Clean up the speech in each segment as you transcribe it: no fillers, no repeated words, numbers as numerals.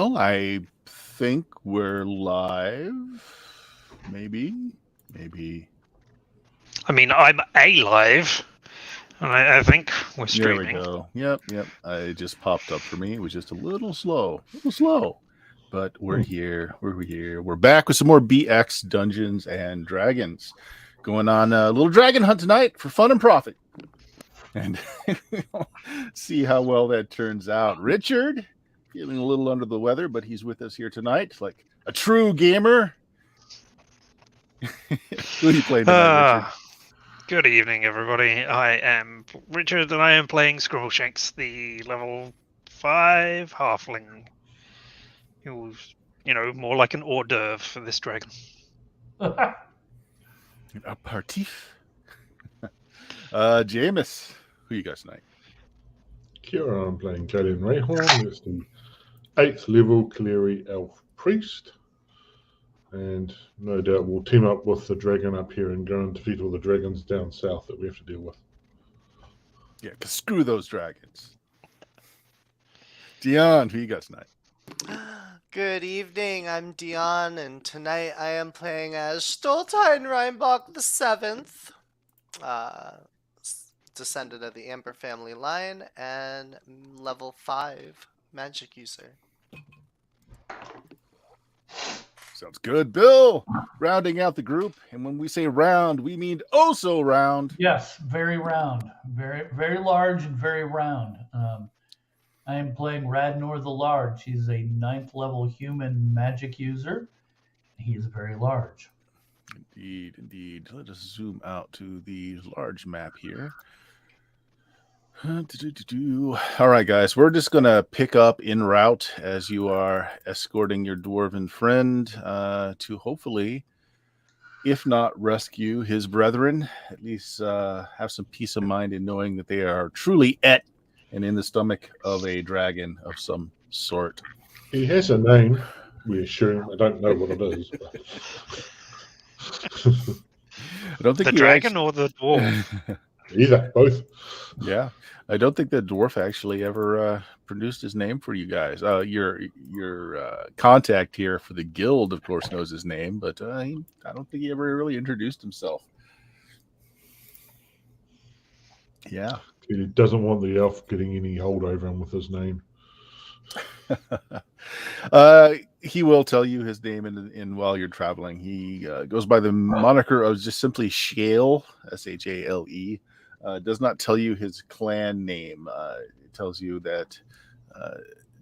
Well, I think we're live. Maybe. I mean, I'm alive, and I think we're There we streaming. go. Yep. It just popped up for me. It was just a little slow. But we're here. We're back with some more BX Dungeons and Dragons. Going on a little dragon hunt tonight for fun and profit. And see how well that turns out. Richard, feeling a little under the weather, but he's with us here tonight, like a true gamer. Who are you playing tonight, Richard? Good evening, everybody. I am Richard, and I am playing Scrollshanks, the level 5 halfling, who's, more like an hors d'oeuvre for this dragon. Aperitif. Jameis, who you guys tonight? Kia ora, I'm playing Jalen Rayhorn. It's the 8th level Cleary Elf Priest. And no doubt we'll team up with the dragon up here and go and defeat all the dragons down south that we have to deal with. Yeah, because screw those dragons. Dion, who you got tonight? Good evening, I'm Dion, and tonight I am playing as Stoltine Reinbach the 7th, descendant of the Amber family line, and level 5 magic user. Sounds good. Bill, rounding out the group. And when we say round, we mean oh so round. Yes, very round. Very, very large and very round. I am playing Radnor the Large. He's a 9th level human magic user. He is very large. Indeed. Let us zoom out to the large map here. All right, guys, we're just going to pick up en route as you are escorting your dwarven friend to hopefully, if not rescue his brethren, at least have some peace of mind in knowing that they are truly et and in the stomach of a dragon of some sort. He has a name, we assume. I don't know what it is. I don't think the dragon or the dwarf? Either, both. Yeah. I don't think the dwarf actually ever produced his name for you guys. Your contact here for the guild, of course, knows his name, but I don't think he ever really introduced himself. Yeah. He doesn't want the elf getting any hold over him with his name. He will tell you his name in while you're traveling. He goes by the moniker of just simply Shale, Shale. Does not tell you his clan name. It tells you that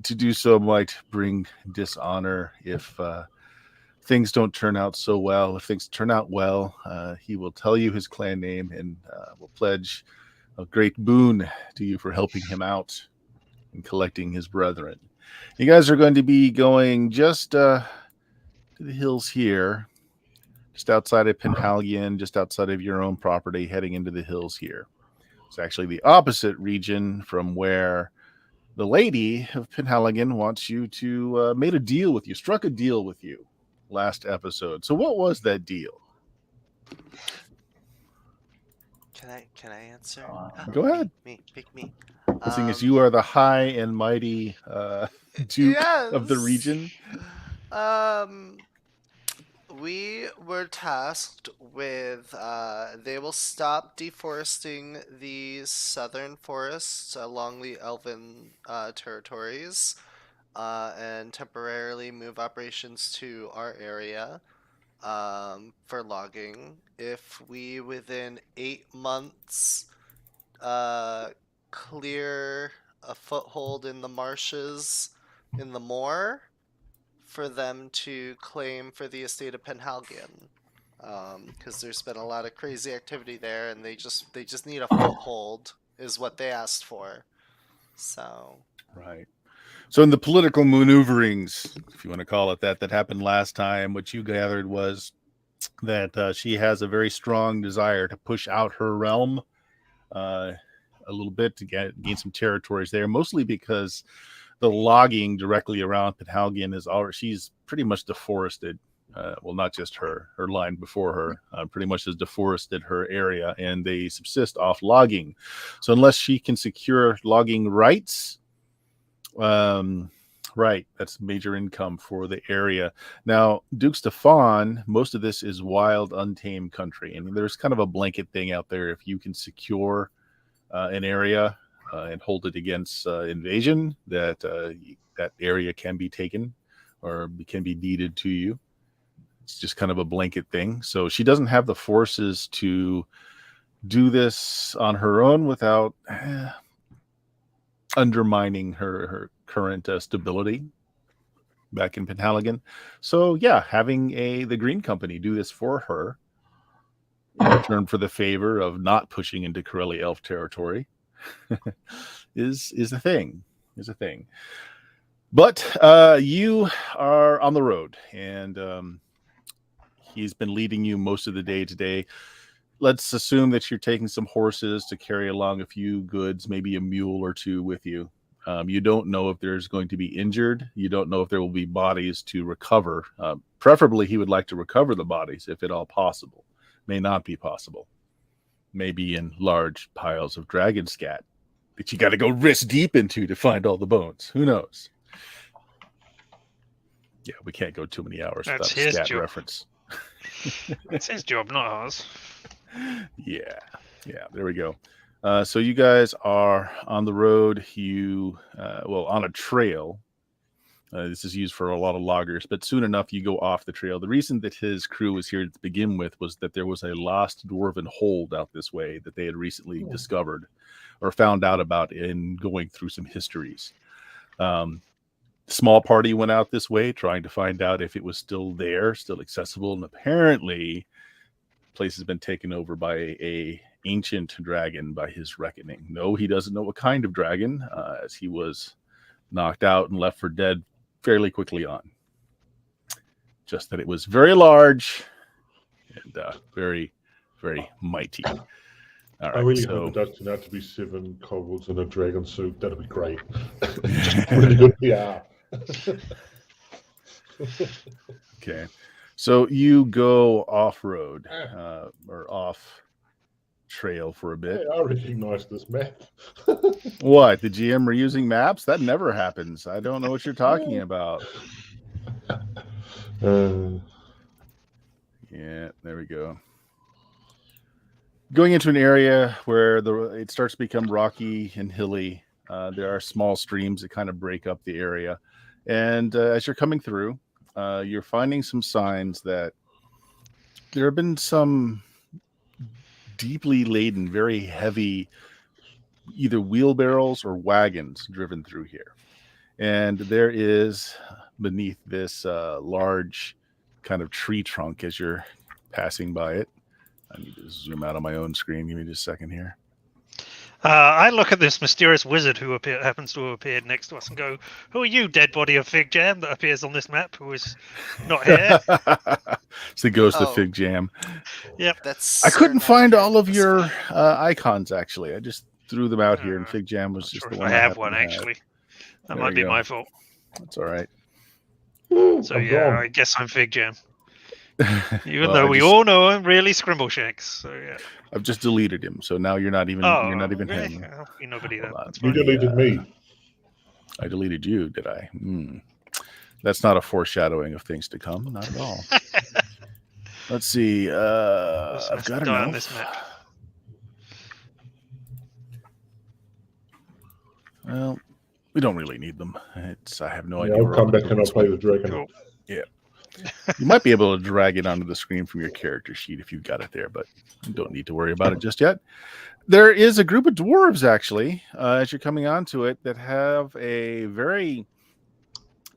to do so might bring dishonor if things don't turn out so well. If things turn out well, he will tell you his clan name and will pledge a great boon to you for helping him out and collecting his brethren. You guys are going to be going just to the hills here, just outside of Penhalion, just outside of your own property, heading into the hills here. It's actually the opposite region from where the lady of Penhalion wants you to made a deal with you, struck a deal with you last episode. So what was that deal? Can I answer? Go ahead. Pick me. Seeing as you are the high and mighty Duke of the region. We were tasked with, they will stop deforesting the southern forests along the elven territories and temporarily move operations to our area for logging. If we, within 8 months, clear a foothold in the marshes in the moor, for them to claim for the estate of Penhalion, because there's been a lot of crazy activity there, and they just need a foothold is what they asked for. So right. So in the political maneuverings, if you want to call it that happened last time, what you gathered was that she has a very strong desire to push out her realm a little bit to gain some territories there, mostly because the logging directly around Penhalion is already, she's pretty much deforested. Well, not just her line before her, pretty much has deforested her area, and they subsist off logging. So unless she can secure logging rights, Right. That's major income for the area. Now, Duke Stefan, most of this is wild, untamed country. And there's kind of a blanket thing out there. If you can secure an area and hold it against invasion, that that area can be taken or can be deeded to you. It's just kind of a blanket thing. So she doesn't have the forces to do this on her own without undermining her current stability back in Penhaligon. So yeah, having the Green Company do this for her in return for the favor of not pushing into Corelli Elf territory is a thing. But you are on the road, and he's been leading you most of the day today. Let's assume that you're taking some horses to carry along a few goods, maybe a mule or two with you. You don't know if there's going to be injured. You don't know if there will be bodies to recover. Preferably, he would like to recover the bodies, if at all possible. May not be possible. Maybe in large piles of dragon scat that you got to go wrist deep into to find all the bones. Who knows? Yeah, we can't go too many hours That's without a his scat job. reference. It's his job, not ours. Yeah, there we go. So you guys are on the road. You on a trail. This is used for a lot of loggers, but soon enough you go off the trail. The reason that his crew was here to begin with was that there was a lost dwarven hold out this way that they had recently discovered or found out about in going through some histories. Small party went out this way trying to find out if it was still there, still accessible, and apparently place has been taken over by a ancient dragon by his reckoning. No, he doesn't know what kind of dragon, as he was knocked out and left for dead fairly quickly on. Just that it was very large and very, very mighty. All right, I really hope it does turn out to be 7 kobolds in a dragon suit. That'd be great. Just really good PR. Okay. So you go off-road or off trail for a bit. Hey, I recognize this map. What? The GM are using maps? That never happens. I don't know what you're talking about. Yeah, there we go. Going into an area where it starts to become rocky and hilly. There are small streams that kind of break up the area. And as you're coming through, you're finding some signs that there have been some deeply laden, very heavy, either wheelbarrows or wagons driven through here. And there is, beneath this large kind of tree trunk as you're passing by it. I need to zoom out on my own screen. Give me just a second here. I look at this mysterious wizard who happens to have appeared next to us and go, "Who are you, dead body of Fig Jam that appears on this map, who is not here?" It's the ghost of Fig Jam. Yep. That's I couldn't find all of your icons, actually. I just threw them out here, and Fig Jam was just the one I have one, actually. That might be my fault. That's all right. So, I guess I'm Fig Jam. Even though we all know I'm really Scrimbleshanks. So, yeah. I've just deleted him, so now you're not even really? him. You're nobody then. You deleted me. I deleted you, did I? That's not a foreshadowing of things to come. Not at all. Let's see. I've got to on this map. Well, we don't really need them. I have no idea. I'll come back and I'll play the dragon. Cool. Yeah. You might be able to drag it onto the screen from your character sheet if you've got it there, but you don't need to worry about it just yet. There is a group of dwarves, actually, as you're coming onto it, that have a very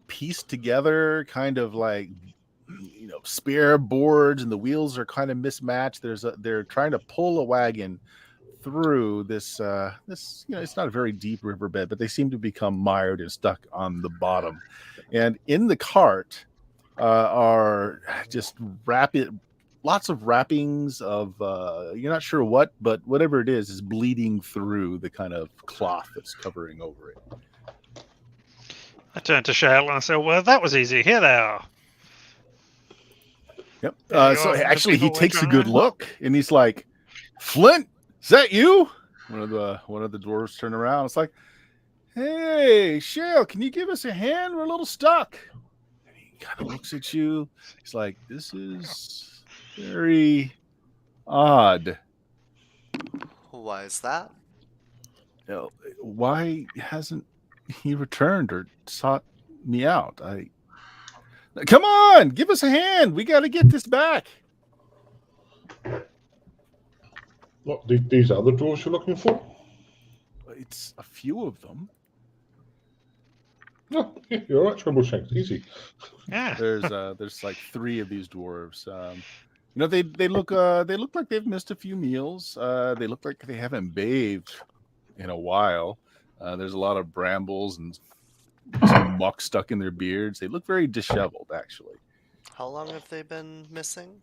pieced together kind of like, spare boards, and the wheels are kind of mismatched. They're trying to pull a wagon through this, it's not a very deep riverbed, but they seem to become mired and stuck on the bottom. And in the cart are just lots of wrappings of you're not sure what, but whatever it is bleeding through the kind of cloth that's covering over it. I turned to Shale and I said, "Well, that was easy. Here they are." Yep. So actually, he takes a good look and he's like, "Flint, is that you?" One of the dwarves turn around. It's like, Hey, Shale, can you give us a hand? We're a little stuck. And he kind of looks at you. He's like, this is very odd. Why is that? You know, why hasn't he returned or sought me out? Come on, give us a hand. We got to get this back. What, these are the drawers you're looking for? It's a few of them. No, yeah, you're all right, Scrumbleshanks. Easy. Yeah. There's like 3 of these dwarves. They look like they've missed a few meals. They look like they haven't bathed in a while. There's a lot of brambles and some muck stuck in their beards. They look very disheveled, actually. How long have they been missing?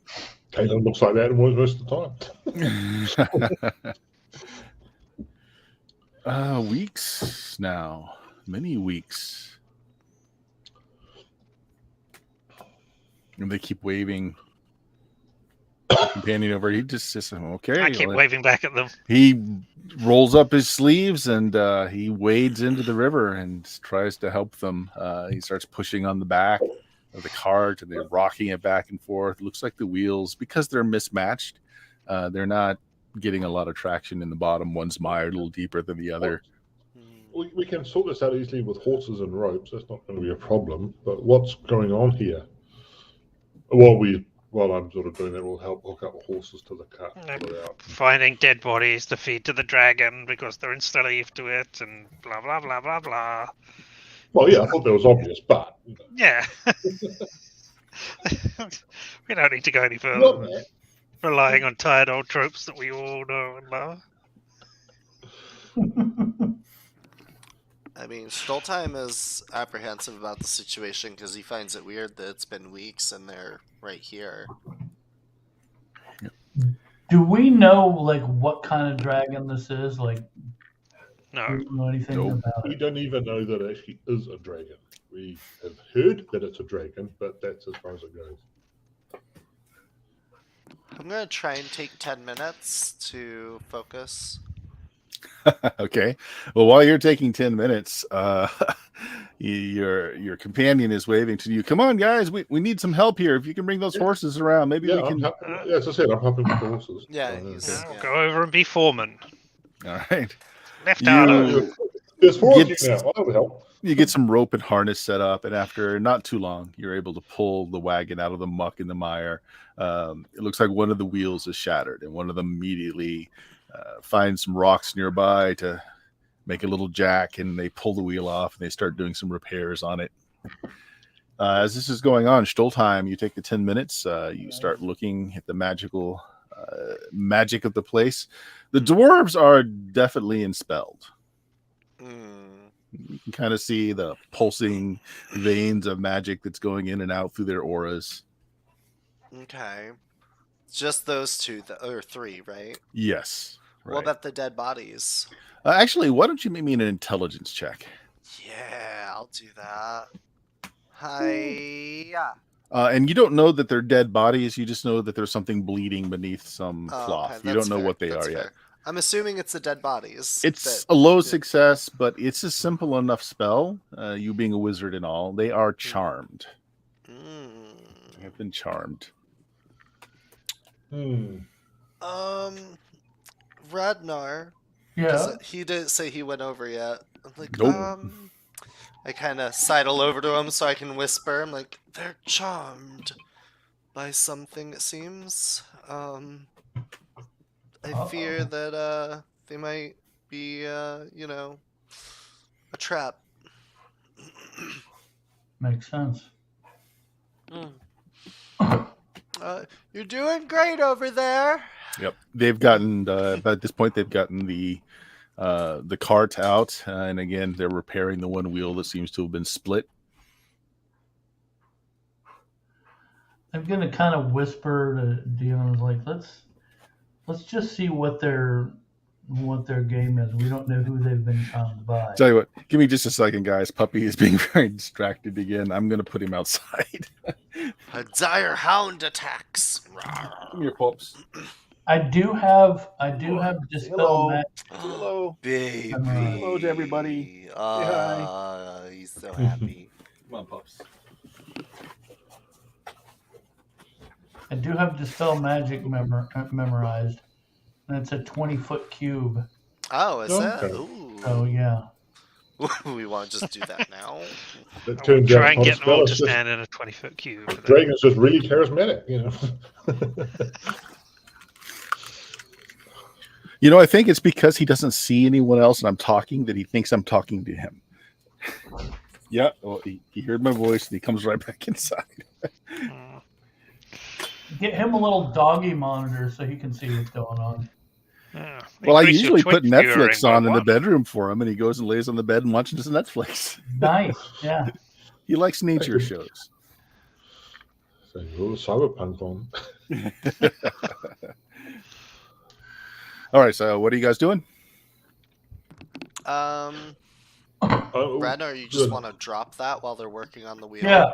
Caleb looks like that most of the time. Weeks now, many weeks. And they keep waving. Companion over, he just says, okay. I keep waving back at them. He rolls up his sleeves and he wades into the river and tries to help them. He starts pushing on the back of the cart and they're rocking it back and forth. Looks like the wheels, because they're mismatched, they're not getting a lot of traction in the bottom. One's mired a little deeper than the other. We can sort this out easily with horses and ropes. That's not going to be a problem. But what's going on here? While I'm sort of doing that, we'll help hook up horses to the cart. Finding dead bodies to feed to the dragon because they're enslaved to it, and blah blah blah blah blah. Well, yeah, I thought that was obvious, but Yeah. We don't need to go any further. Not Relying on tired old tropes that we all know and love. I mean, Stoltheim is apprehensive about the situation because he finds it weird that it's been weeks and they're right here. Do we know like what kind of dragon this is? Like, No. do we know anything Nope. about we it? don't even know that it actually is a dragon. We have heard that it's a dragon, but that's as far as it goes. I'm going to try and take 10 minutes to focus. Okay. Well, while you're taking 10 minutes, your companion is waving to you. Come on, guys. We need some help here. If you can bring those horses around, maybe Yeah, we can. as I said, I'm helping with the horses. Yeah, So, he's- I'll Yeah. go over and be foreman. All right. Left You- arm. There's 4 of you Get- now. Oh, that would help. You get some rope and harness set up, and after not too long, you're able to pull the wagon out of the muck and the mire. It looks like one of the wheels is shattered, and one of them immediately finds some rocks nearby to make a little jack, and they pull the wheel off, and they start doing some repairs on it. As this is going on, Stoltheim, you take the 10 minutes. You start looking at the magical magic of the place. The dwarves are definitely enspelled. You can kind of see the pulsing veins of magic that's going in and out through their auras. Okay. Just those 2, or 3, right? Yes. Right. What about the dead bodies? Actually, why don't you make me an intelligence check? Yeah, I'll do that. Hiya. And you don't know that they're dead bodies. You just know that there's something bleeding beneath some Oh, cloth. okay, You that's don't know fair, what they that's are yet. fair. I'm assuming it's the dead bodies. It's that- a low yeah. success, but it's a simple enough spell. You being a wizard and all, they are charmed. They have been charmed. Radnar. Yeah. He didn't say he went over yet. I'm like, Nope. I kind of sidle over to him so I can whisper. I'm like, they're charmed by something, it seems. I fear that they might be, a trap. Makes sense. You're doing great over there. Yep, they've gotten. At this point, they've gotten the cart out, and again, they're repairing the one wheel that seems to have been split. I'm gonna kind of whisper to Dion, like, let's just see what their game is. We don't know who they've been charmed by. Tell you what, give me just a second, guys. Puppy is being very distracted again. I'm gonna put him outside. A dire hound attacks. Come here, pups. I do have dispel Hello. magic. Hello. Baby. Hello to everybody. He's so happy. Come on, pups. I do have dispel magic memorized, and it's a 20-foot cube. Oh, is that? Okay. Ooh. So yeah. We want to just do that now. It I will turns try out and not a get them all spell. to It's just stand in a 20-foot cube. For that. Dragon's just really charismatic, you know. You know, I think it's because he doesn't see anyone else and I'm talking that he thinks I'm talking to him. Yeah, well, he heard my voice and he comes right back inside. Mm. Get him a little doggy monitor so he can see what's going on. Yeah. Well, I Increase your usually put Twitch Netflix viewing by on in the 1. bedroom for him and he goes and lays on the bed and watches Netflix. Nice. Yeah. He likes nature shows. So you're cyberpunk on. All right, so what are you guys doing? Ragnar, you just good. want to drop that while they're working on the wheel? Yeah.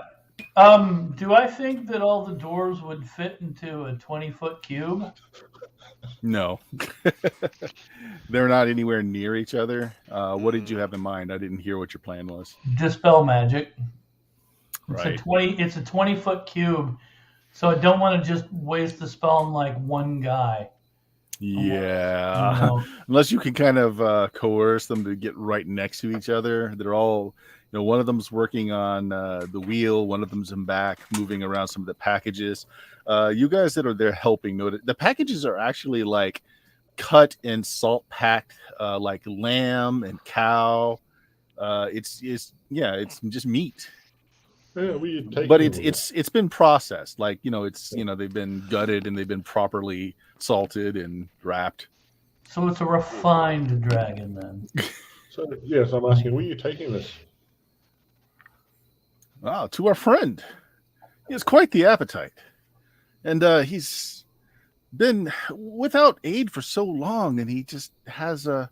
Do I think that all the doors would fit into a 20-foot cube? No. They're not anywhere near each other. What did you have in mind? I didn't hear what your plan was. Dispel magic. Right. It's a 20-foot cube, so I don't want to just waste the spell on like one guy. Yeah. You know? Unless you can kind of coerce them to get right next to each other. They're all, you know, one of them's working on the wheel, one of them's in back, moving around some of the packages. You guys that are there helping, note the packages are actually like cut and salt packed, like lamb and cow. It's just meat. Yeah, we take But them with it's been processed, like, you know, it's, you know, they've been gutted and they've been properly salted and wrapped. So it's a refined dragon then. So yes, I'm asking, where are you taking this? To our friend. He has quite the appetite, and he's been without aid for so long, and he just has a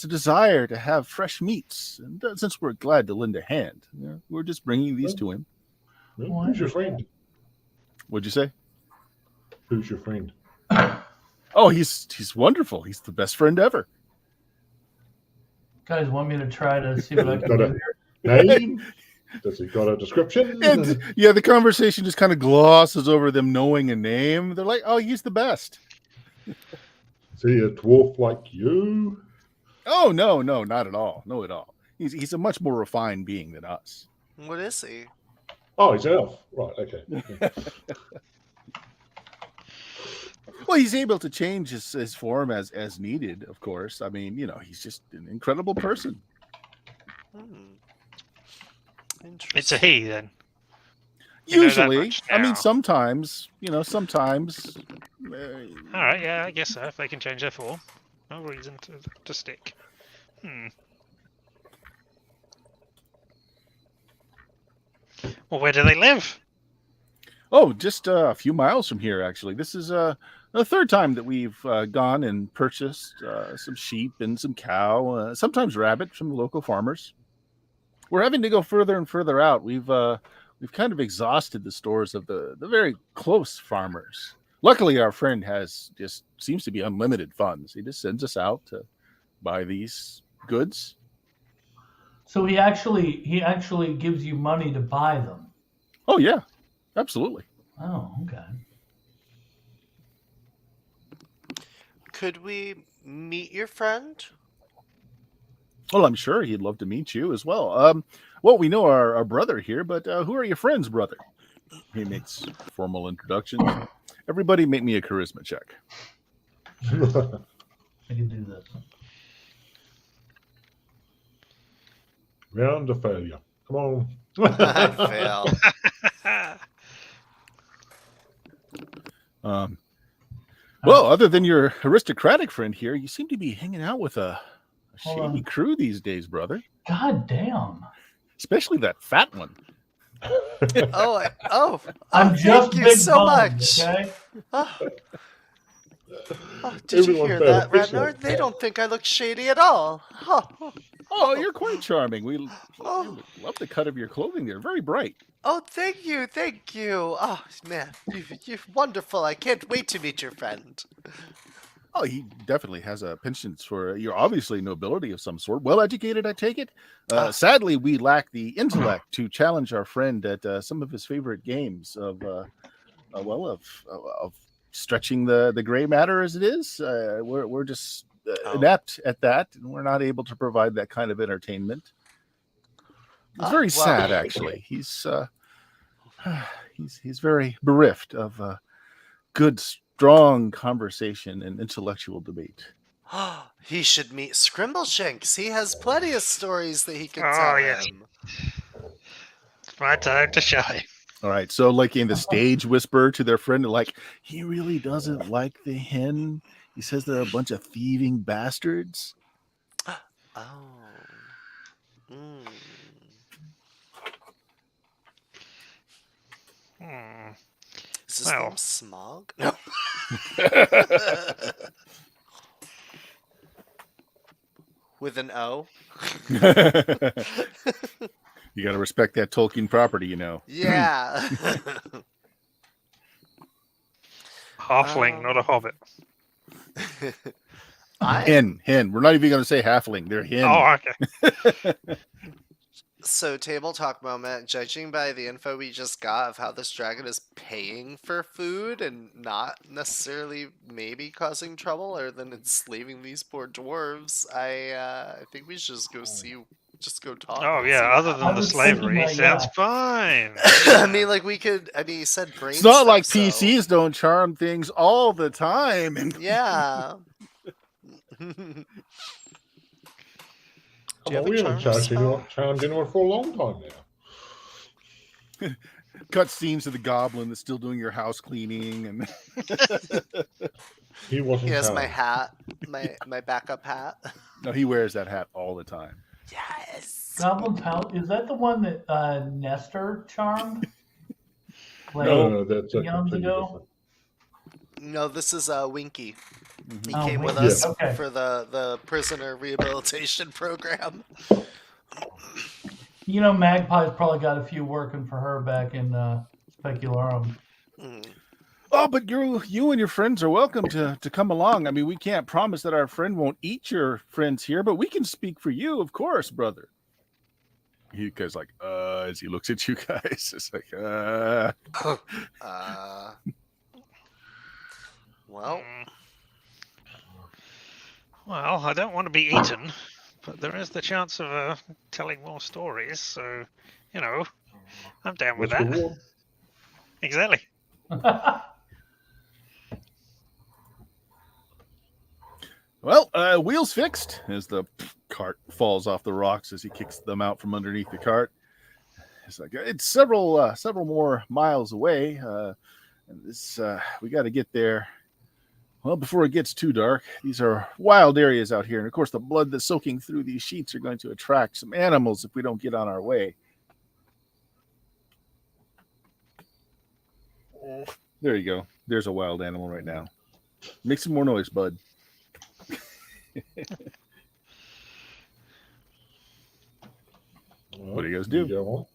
desire to have fresh meats. And since we're glad to lend a hand, you know, we're just bringing these to him. Well, who's your friend? What'd you say? Who's your friend? Oh, he's wonderful. He's the best friend ever. Guys, want me to try to see what I can Got do a here? name? Does he got a description? And yeah, the conversation just kind of glosses over them knowing a name. They're like, "Oh, he's the best." Is he a dwarf like you? Oh, no, not at all. No, at all. He's a much more refined being than us. What is he? Oh, he's an elf. Right, okay. Yeah. Well, he's able to change his form as needed, of course. I mean, you know, he's just an incredible person. It's a he then. You know that Usually, much I mean, now. sometimes. All right, yeah, I guess so. If they can change their form, no reason to stick. Well, where do they live? Oh, just a few miles from here, actually. This is the third time that we've gone and purchased some sheep and some cow, sometimes rabbit from the local farmers. We're having to go further and further out. We've kind of exhausted the stores of the very close farmers. Luckily, our friend seems to be unlimited funds. He just sends us out to buy these goods. So he actually gives you money to buy them. Oh yeah, absolutely. Oh, okay. Could we meet your friend? Well, I'm sure he'd love to meet you as well. Well, we know our brother here, but who are your friends, brother? He makes formal introductions. Everybody make me a charisma check. I can do this. Round of failure. Come on. I fail. Well, other than your aristocratic friend here, you seem to be hanging out with a Hold shady on. crew these days, brother. God damn. Especially that fat one. I'm just thank you big so boned, much. okay? Did you Everyone hear failed. that, Ragnar? Excellent. They don't think I look shady at all. Oh, you're quite charming. We Oh. love the cut of your clothing there. Very bright. Oh, thank you, thank you. Oh man, you're wonderful. I can't wait to meet your friend. Oh, he definitely has a penchant for you're obviously nobility of some sort. Well educated, I take it. Ah. Sadly, we lack the intellect to challenge our friend at some of his favorite games of stretching the gray matter as it is. We're just Oh. inept at that, and we're not able to provide that kind of entertainment. It's Oh, very well. sad, actually. He's very bereft of good, strong conversation and intellectual debate. He should meet Scrimbleshanks. He has plenty of stories that he could Oh, tell yes. him. It's my time to shine. All right, so like in the stage whisper to their friend, like he really doesn't like the hen. He says they're a bunch of thieving bastards. Oh. Mm. Hmm. Is his Well. name Smog? No. With an O? You got to respect that Tolkien property, you know. Yeah. Halfling, not a hobbit. Hen. We're not even going to say halfling. They're hen. Oh, okay. So, table talk moment. Judging by the info we just got of how this dragon is paying for food and not necessarily maybe causing trouble other than enslaving these poor dwarves, I think we should just go talk. Oh, and yeah, see what other than the happens. slavery, that, sounds yeah. fine. I mean, like he said brain It's not stuff, like so- PCs don't charm things all the time. And Yeah. Do you have a we haven't charm spell? charmed anyone for a long time now. cut scenes of the goblin that's still doing your house cleaning, and He wasn't He has my charmed. hat, my backup hat. no, he wears that hat all the time. Yes. Goblin's house, is that the one that Nestor charmed? Like, No, that's eons completely ago? different. No, this is Winky. He Oh, came with Winky, us okay. for the prisoner rehabilitation program. You know, Magpie's probably got a few working for her back in Specularum. Mm. Oh, but you and your friends are welcome to come along. I mean, we can't promise that our friend won't eat your friends here, but we can speak for you, of course, brother. He goes like, as he looks at you guys, it's like, Well, Well, I don't want to be eaten, but there is the chance of telling more stories, so, you know, I'm down with What's the that. war? Exactly. well, wheels fixed as the cart falls off the rocks as he kicks them out from underneath the cart. It's like it's several more miles away. And this we got to get there. Well, before it gets too dark, these are wild areas out here. And of course, the blood that's soaking through these sheets are going to attract some animals if we don't get on our way. There you go. There's a wild animal right now. Make some more noise, bud. What do you guys do? Go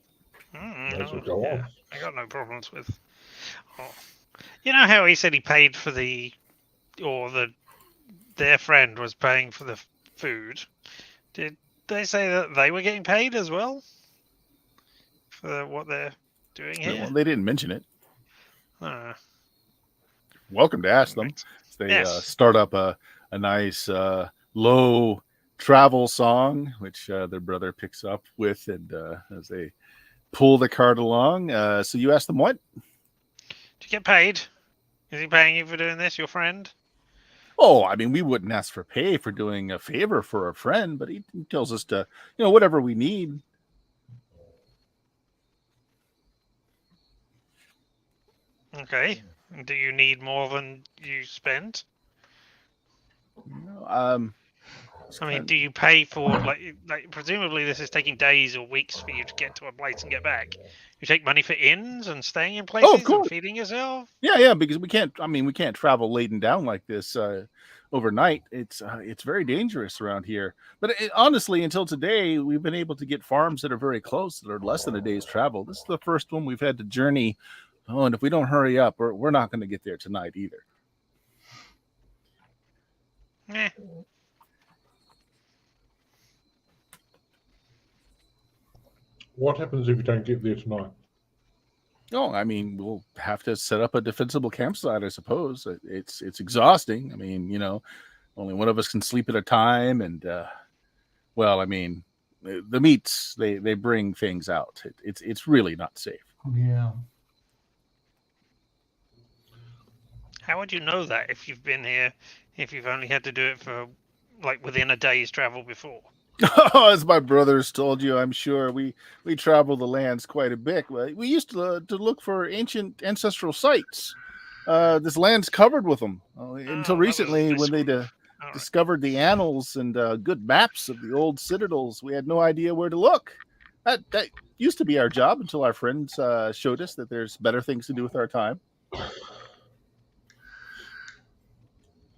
on. Might as well go on. I got no problems with. Oh. You know how he said he paid for their friend was paying for the food? Did they say that they were getting paid as well for what they're doing here? Well, they didn't mention it. Uh, Welcome to ask them. They Yes. start up a nice low travel song, which their brother picks up with, and as they pull the cart along. So you ask them what? do you get paid? Is he paying you for doing this, your friend? Oh, I mean, we wouldn't ask for pay for doing a favor for a friend, but he tells us to, whatever we need. Okay. Do you need more than you spend? I I mean, do you pay for like presumably this is taking days or weeks for you to get to a place and get back? You take money for inns and staying in places and course. feeding yourself? Yeah, because we can't travel laden down like this overnight, it's very dangerous around here. But honestly, until today, we've been able to get farms that are very close, that are less than a day's travel. This is the first one we've had to journey. Oh, and if we don't hurry up, we're not going to get there tonight either. Eh. What happens if you don't get there tonight? Oh, I mean, we'll have to set up a defensible campsite, I suppose. It's exhausting. I mean, only one of us can sleep at a time, and well, I mean, the meats they bring things out. It's really not safe. Yeah. How would you know that if you've been here, if you've only had to do it for like within a day's travel before? As my brothers told you, I'm sure we travel the lands quite a bit. We used to look for ancient ancestral sites. This land's covered with them until recently, when they discovered the annals and good maps of the old citadels. We had no idea where to look. That used to be our job until our friends showed us that there's better things to do with our time.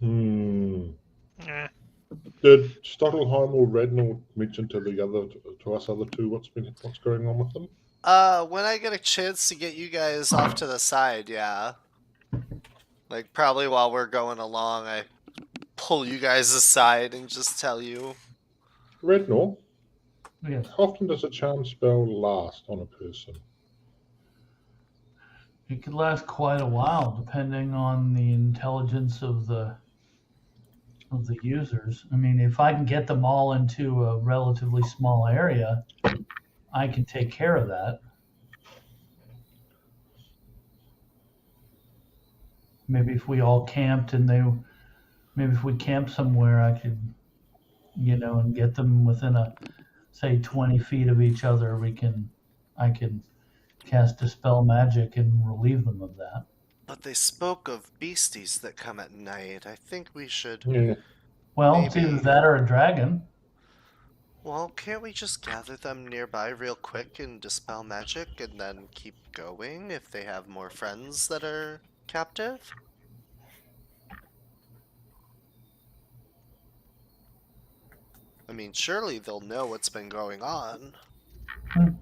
Yeah. Did Stottelheim or Radnor mention to us other two what's going on with them? When I get a chance to get you guys off to the side, yeah. Like, probably while we're going along, I pull you guys aside and just tell you. Radnor, Yes. how often does a charm spell last on a person? It could last quite a while, depending on the intelligence of the users. I mean, if I can get them all into a relatively small area, I can take care of that. Maybe if we all camped and maybe if we camped somewhere, I could, and get them within say 20 feet of each other. I can cast Dispel Magic and relieve them of that. But they spoke of beasties that come at night. I think we should. Yeah. Well, it's either that or a dragon. Well, can't we just gather them nearby real quick and dispel magic and then keep going if they have more friends that are captive? I mean, surely they'll know what's been going on. Or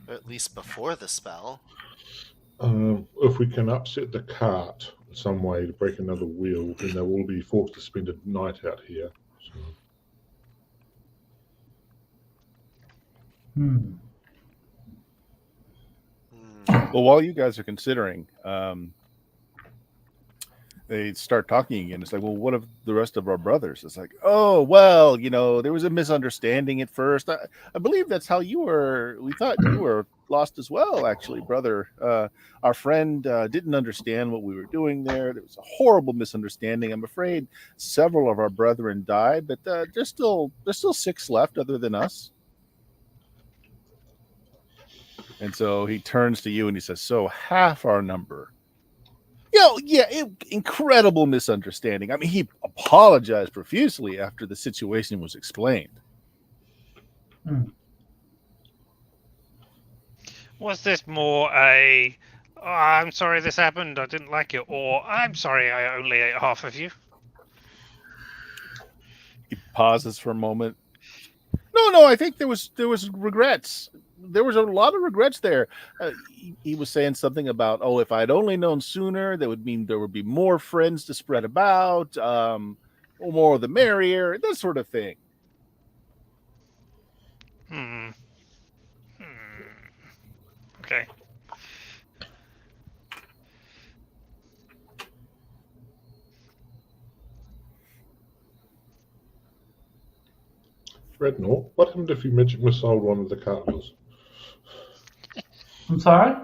at least before the spell. If we can upset the cart in some way to break another wheel, then they will be forced to spend a night out here. So. Well, while you guys are considering, they start talking again. It's like, well, what of the rest of our brothers? It's like, oh, well, there was a misunderstanding at first. I believe that's how you were. We thought you were lost as well, actually, brother. Our friend didn't understand what we were doing there. There was a horrible misunderstanding. I'm afraid several of our brethren died, but there's still 6 left other than us. And so he turns to you and he says, so half our number. Incredible misunderstanding. I mean, he apologized profusely after the situation was explained. Was this more a, oh, I'm sorry this happened, I didn't like it, or I'm sorry I only ate half of you? He pauses for a moment. No, I think there was regrets. There was a lot of regrets there. He was saying something about, oh, if I'd only known sooner, that would mean there would be more friends to spread about, more the merrier, that sort of thing. Okay. Radnor, what happened if you magic missile one of the cartwheels? I'm sorry?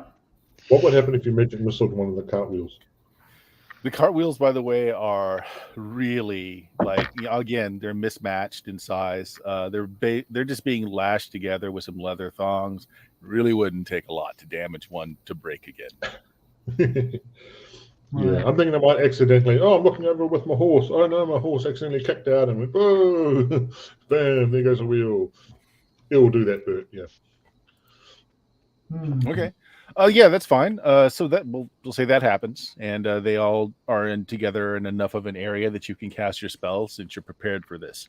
What would happen if you magic missiled one of the cartwheels? The cartwheels, by the way, are really again, they're mismatched in size. They're just being lashed together with some leather thongs. It really wouldn't take a lot to damage one to break again. Yeah, I'm thinking I might accidentally. Oh, I'm looking over with my horse. Oh no, my horse accidentally kicked out and went, oh, bam! There goes a wheel. It will do that, Bert. Yeah. Okay. Yeah, that's fine. So that we'll say that happens, and they all are in together in enough of an area that you can cast your spell since you're prepared for this.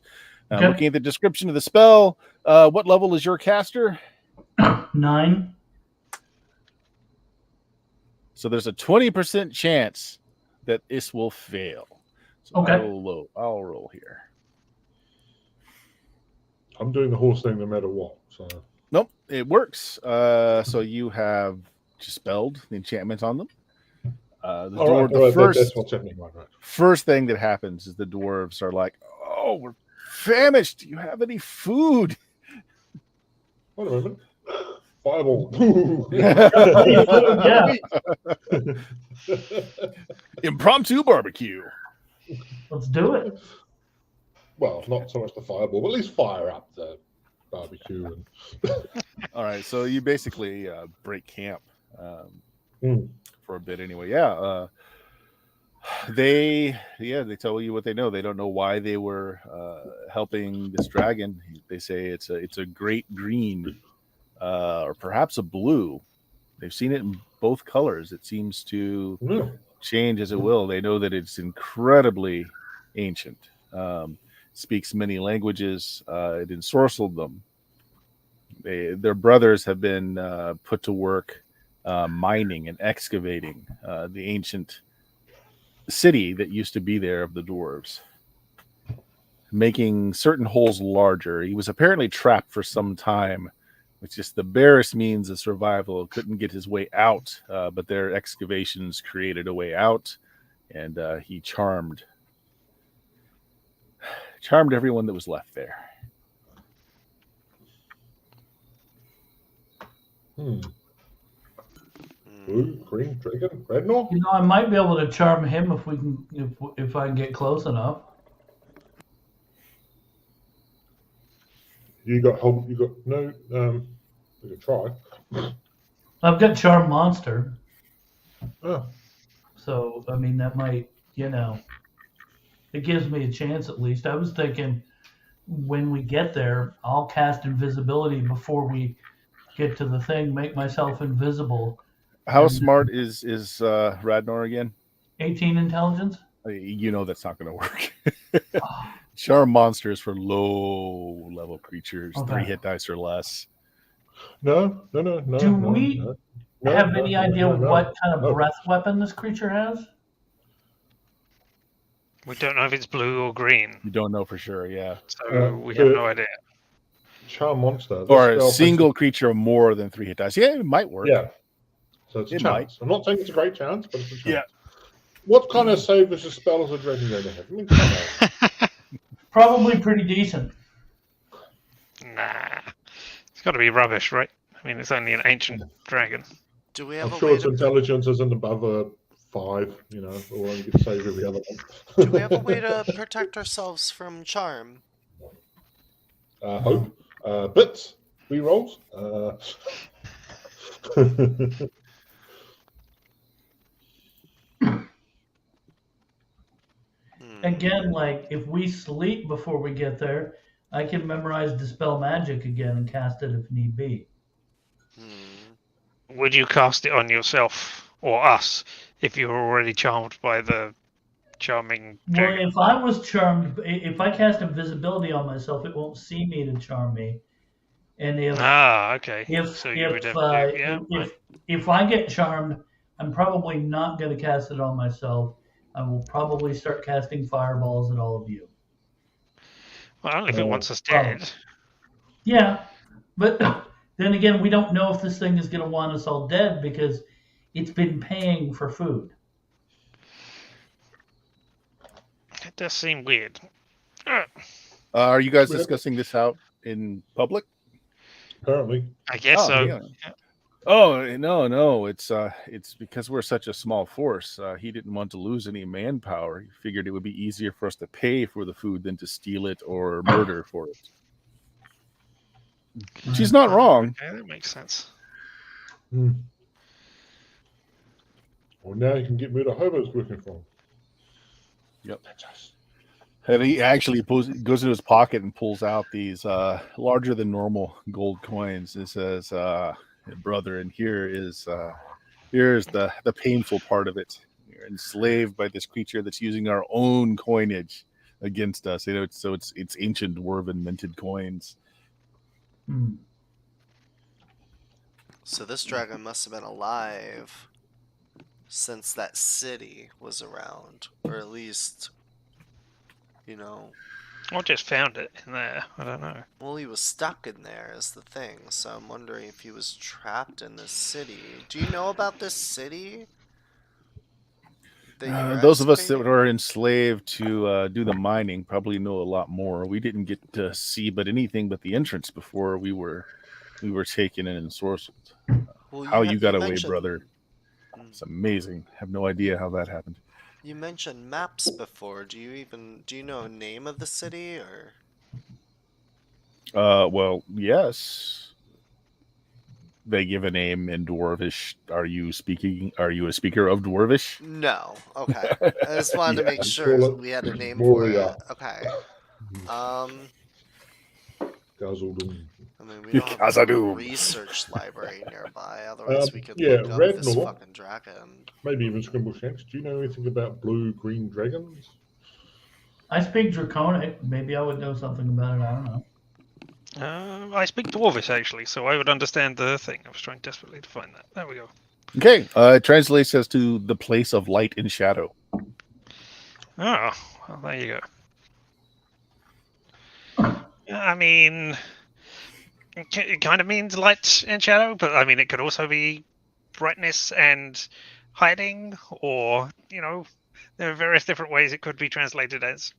Okay. Looking at the description of the spell, what level is your caster? 9. So there's a 20% chance that this will fail. So Okay. I'll roll here. I'm doing the horse thing no matter what. So Nope, it works. So you have dispelled the enchantment on them. that's what's happening. Right. First thing that happens is the dwarves are like, "Oh, we're famished. Do you have any food?" Wait a moment. Fireball. Yeah. Impromptu barbecue. Let's do it. Well, not so much the fireball, but at least fire up the barbecue. And All right, so you basically break camp for a bit anyway. Yeah, they tell you what they know. They don't know why they were helping this dragon. They say it's a great green or perhaps a blue. They've seen it in both colors. It seems to change as it will. They know that it's incredibly ancient. Speaks many languages. It ensorcelled them. Their brothers have been put to work mining and excavating the ancient city that used to be there of the dwarves, making certain holes larger. He was apparently trapped for some time, which is the barest means of survival. Couldn't get his way out, but their excavations created a way out, and he charmed everyone that was left there. Blue, green, dragon, red, no? You know, I might be able to charm him if we can, if I can get close enough. You got no. We can try. I've got charm monster, Oh, so I mean that might, it gives me a chance at least. I was thinking when we get there, I'll cast invisibility before we get to the thing, make myself invisible. How smart is Radnor again? 18 intelligence. You know that's not going to work. Charm monsters for low level creatures, Okay. 3 hit dice or less. no. Do we have any idea what kind of breath weapon this creature has? We don't know if it's blue or green, You don't know for sure, yeah. so we have no idea. Charm monster. Or a single creature more than 3 hit dice. Yeah, it might work. Yeah. So it's a It chance. I'm not saying it's a great chance, but it's a chance. Yeah. What kind of save is a spell as a dragon going to have? I mean, come on. Probably pretty decent. Nah, it's got to be rubbish, right? I mean, it's only an ancient dragon. Do we have I'm a sure way its to intelligence isn't above a 5, or only get to save every other one. do we have a way to protect ourselves from charm? Hope. Bits. Rerolls. Again, like if we sleep before we get there, I can memorize Dispel Magic again and cast it if need be. Would you cast it on yourself or us if you were already charmed by the charming dragon? Well, if I was charmed, if I cast invisibility on myself, it won't see me to charm me. And okay. if So you would have to, if I get charmed, I'm probably not going to cast it on myself. I will probably start casting fireballs at all of you. Well, only if it wants us dead. Yeah, but then again, we don't know if this thing is going to want us all dead because it's been paying for food. It does seem weird. Are you guys discussing this out in public? Apparently. I guess so. Yeah. Oh no! It's because we're such a small force. He didn't want to lose any manpower. He figured it would be easier for us to pay for the food than to steal it or murder for it. She's not wrong. Yeah, that makes sense. Well, now you can get rid of Hobo's working for him. Yep. And he actually goes into his pocket and pulls out these larger than normal gold coins. It says, brother, and here's the painful part of it. We're enslaved by this creature that's using our own coinage against us. It's ancient dwarven minted coins. Hmm. So this dragon must have been alive since that city was around, or at least, you know, I just found it in there. I don't know. well, he was stuck in there is the thing. So I'm wondering if he was trapped in this city. Do you know about this city that you were Those of us that excavating? were enslaved to do the mining probably know a lot more. We didn't get to see but anything but the entrance before we were taken in and sorcered. Well, How you got away, mentioned, brother? It's amazing. Have no idea how that happened. You mentioned maps before. Do you know a name of the city or? Well, yes. They give a name in Dwarvish. Are you a speaker of Dwarvish? No. Okay. I just wanted to Yeah. make sure Call it we had a name for Moria. it. Okay. Um, Guzzledum. I mean, we don't have a Khazad-dûm. research library nearby. Otherwise, we could Yeah, look up this Radnor. fucking dragon. Maybe even Scrimbleshanks. Do you know anything about blue-green dragons? I speak Draconic. Maybe I would know something about it. I don't know. I speak Dwarvish actually, so I would understand the thing. I was trying desperately to find that. There we go. Okay. It translates as to the place of light and shadow. Oh, well, there you go. I mean, it kind of means light and shadow, but I mean, it could also be brightness and hiding, or, there are various different ways it could be translated as.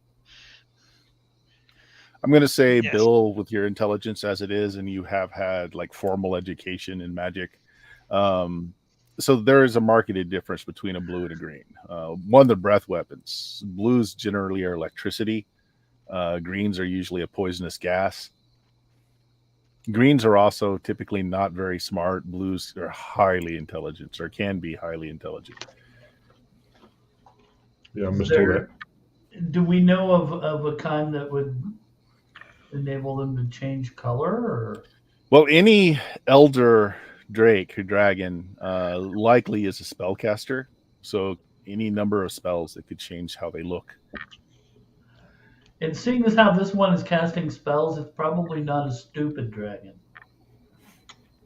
I'm going to say, Yes. Bill, with your intelligence as it is, and you have had like formal education in magic. So there is a marketed difference between a blue and a green. One, the breath weapons. Blues generally are electricity. Greens are usually a poisonous gas. Greens are also typically not very smart. Blues are highly intelligent, or can be highly intelligent. Yeah, I missed all that. Do we know of a kind that would enable them to change color? Or Well, any elder drake or dragon likely is a spellcaster. So any number of spells that could change how they look. and seeing as how this one is casting spells, it's probably not a stupid dragon.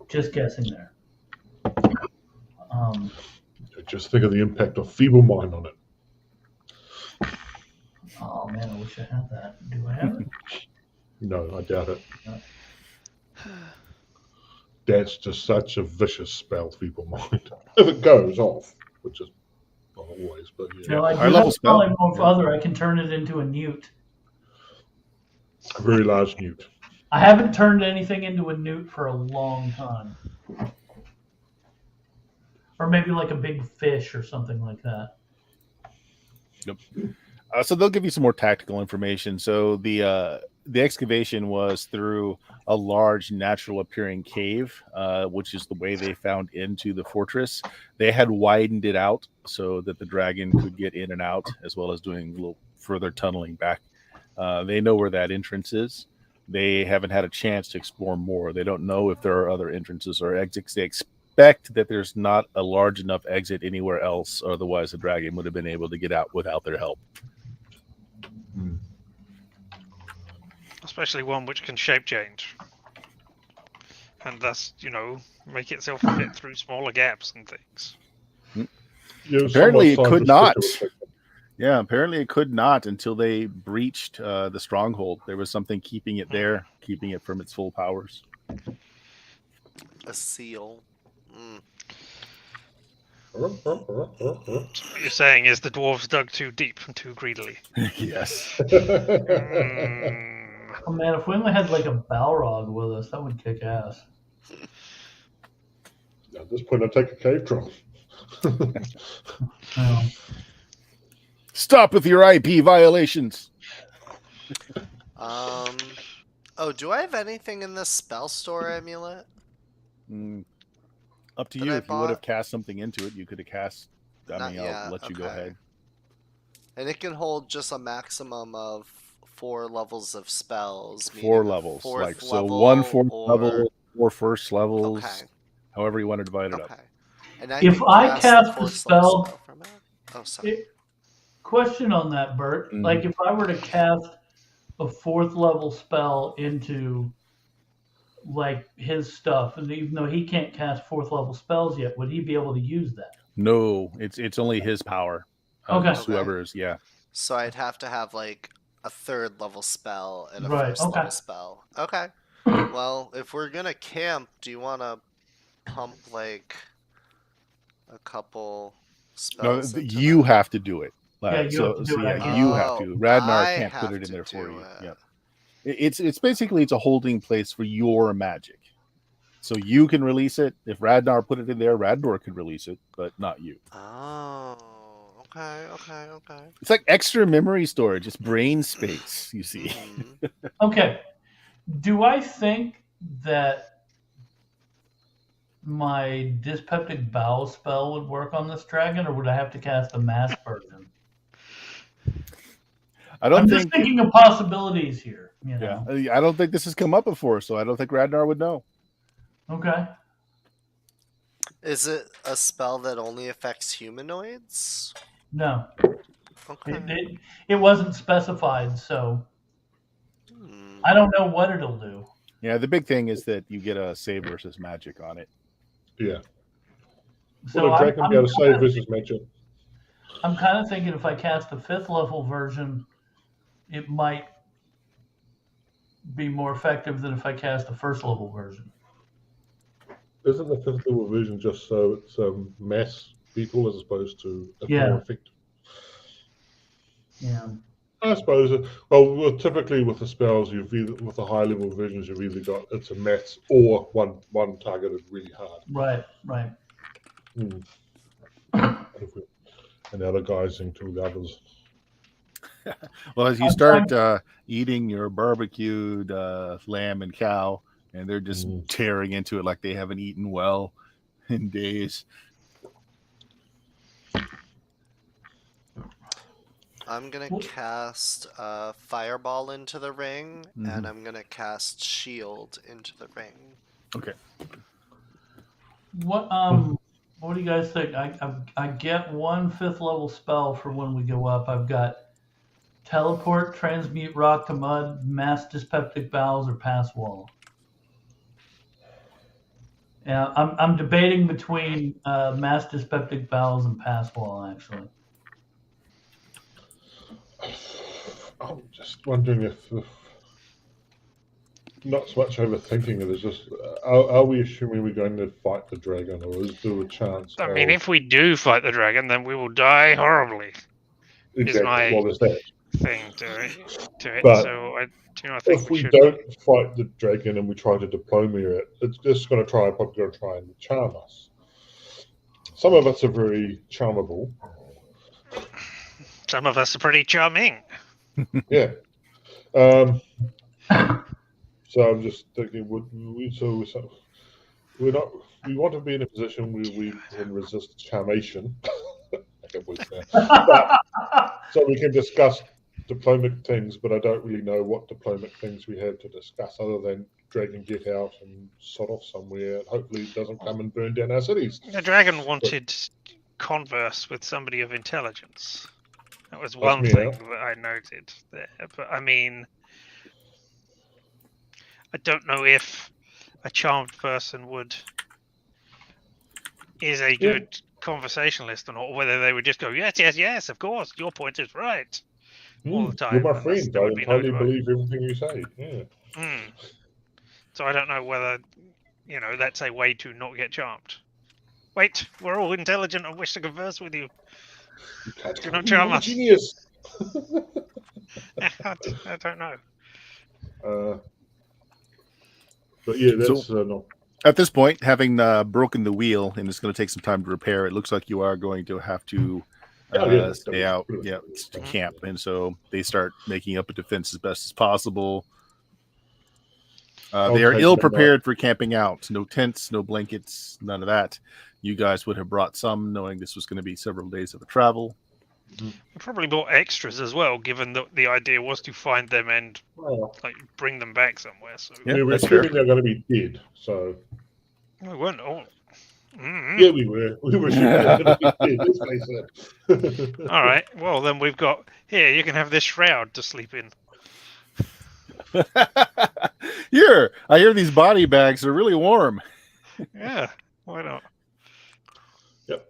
Just guessing there. Just think of the impact of Feeble Mind on it. Oh man, I wish I had that. Do I have it? No, I doubt it. No. That's just such a vicious spell, Feeble Mind. If it goes off, which is not always, but yeah. No, I do High have level a spell. polymorph other. I can turn it into a newt. A very large newt. I haven't turned anything into a newt for a long time. Or maybe like a big fish or something like that. Yep. So they'll give you some more tactical information. So the excavation was through a large natural appearing cave, which is the way they found into the fortress. They had widened it out so that the dragon could get in and out, as well as doing a little further tunneling back. They know where that entrance is. They haven't had a chance to explore more. They don't know if there are other entrances or exits. They expect that there's not a large enough exit anywhere else, otherwise the dragon would have been able to get out without their help. Especially one which can shape change. And thus, make itself fit through smaller gaps and things. Yeah, Apparently it somewhat could not. scientific. Yeah, apparently it could not until they breached the stronghold. There was something keeping it there, keeping it from its full powers. A seal. So what you're saying is the dwarves dug too deep and too greedily. Yes. Oh man, if we only had like a Balrog with us, that would kick ass. At this point, I'd take a cave troll. Oh. Stop with your IP violations. Oh, do I have anything in this spell store amulet? Up to That you. I If you would have bought? cast something into it, you could have cast. Not I'll yet, let you go okay. ahead. And it can hold just a maximum of 4 levels of spells. meaning 4 a levels. fourth Like so, level 1 fourth or... level, 4 first levels. Okay. however you want to divide it up. Okay. And I If can I cast the the fourth level spell- from it. Oh, sorry. Question on that, Bert. Mhm. Like, if I were to cast a 4th level spell into like his stuff, and even though he can't cast 4th level spells yet, would he be able to use that? No, it's only his power. Okay. Just whoever's, yeah. So I'd have to have like a 3rd level spell and a Right, 1st okay. level spell. Okay. Well, if we're gonna camp, do you want to pump like a couple No, spells? into you that? have to do it. Yeah, you have to do it, I yeah, can't. you have Oh, to. Radnar I can't put have it in to there for do you. it. Yeah. It's basically it's a holding place for your magic. So you can release it. If Radnar put it in there, Radnar could release it, but not you. Oh, okay. It's like extra memory storage. It's brain space, you see. Mhm. Okay. Do I think that my dyspeptic bowel spell would work on this dragon, or would I have to cast the mass version? I don't I'm think. just thinking of possibilities here. You Yeah, know. I don't think this has come up before, so I don't think Radnar would know. Okay. Is it a spell that only affects humanoids? No, Okay. it wasn't specified, so Hmm. I don't know what it'll do. Yeah, the big thing is that you get a save versus magic on it. Yeah. So Well, a dragon be able to save versus magic. I'm kind of thinking if I cast a 5th level version, it might be more effective than if I cast a 1st level version. Isn't the 5th level version just so it's mass people as opposed to it's Yeah. more effective? Yeah. I suppose. Well, typically with the spells, with the high level versions, you've either got it's a mass or one targeted really hard. Right. And the other guys into the others. Well, as you start eating your barbecued lamb and cow, and they're just tearing into it like they haven't eaten well in days. I'm gonna cast Fireball into the ring, and I'm gonna cast Shield into the ring. Okay. What do you guys think? I get 1 5th level spell for when we go up. I've got teleport, transmute rock to mud, mass dyspeptic bowels, or pass wall. Yeah, I'm debating between mass dyspeptic bowels and pass wall, actually. I'm just wondering if not so much overthinking it. It's just are we assuming we're going to fight the dragon, or is there a chance? I mean, if we do fight the dragon, then we will die horribly. Exactly. my- Well, there's that. Thing to it. But so I do not think If we we should. don't fight the dragon and we try to diploma it, it's just going to probably going to try and charm us. Some of us are very charmable. Some of us are pretty charming. Yeah. So I'm just thinking, we're not. We want to be in a position where we can resist charmation. So we can discuss diplomatic things, but I don't really know what diplomatic things we have to discuss other than dragon get out and sod off somewhere. And hopefully, it doesn't come and burn down our cities. The dragon wanted converse with somebody of intelligence. That was one thing that I noted there. But I mean, I don't know if a charmed person is a good conversationalist or not, or whether they would just go, yes, of course, your point is right. All the time. You're my and friend. there I would be no entirely debate. believe everything you say. Yeah. So I don't know whether, that's a way to not get charmed. Wait, we're all intelligent and wish to converse with you. You can't Do not you're charm a us. genius. I don't know. But yeah, that's not. At this point, having broken the wheel, and it's going to take some time to repair, it looks like you are going to have to stay out, to camp. And so they start making up a defense as best as possible. They are ill prepared for camping out. No tents, no blankets, none of that. You guys would have brought some, knowing this was going to be several days of a travel. We probably bought extras as well, given that the idea was to find them and bring them back somewhere. So We're assuming they're going to be dead. So we weren't all. Yeah, we were. We were shooting. Let's face it. All right. Well, then we've got here. You can have this shroud to sleep in. Here, I hear these body bags are really warm. Yeah. Why not? Yep.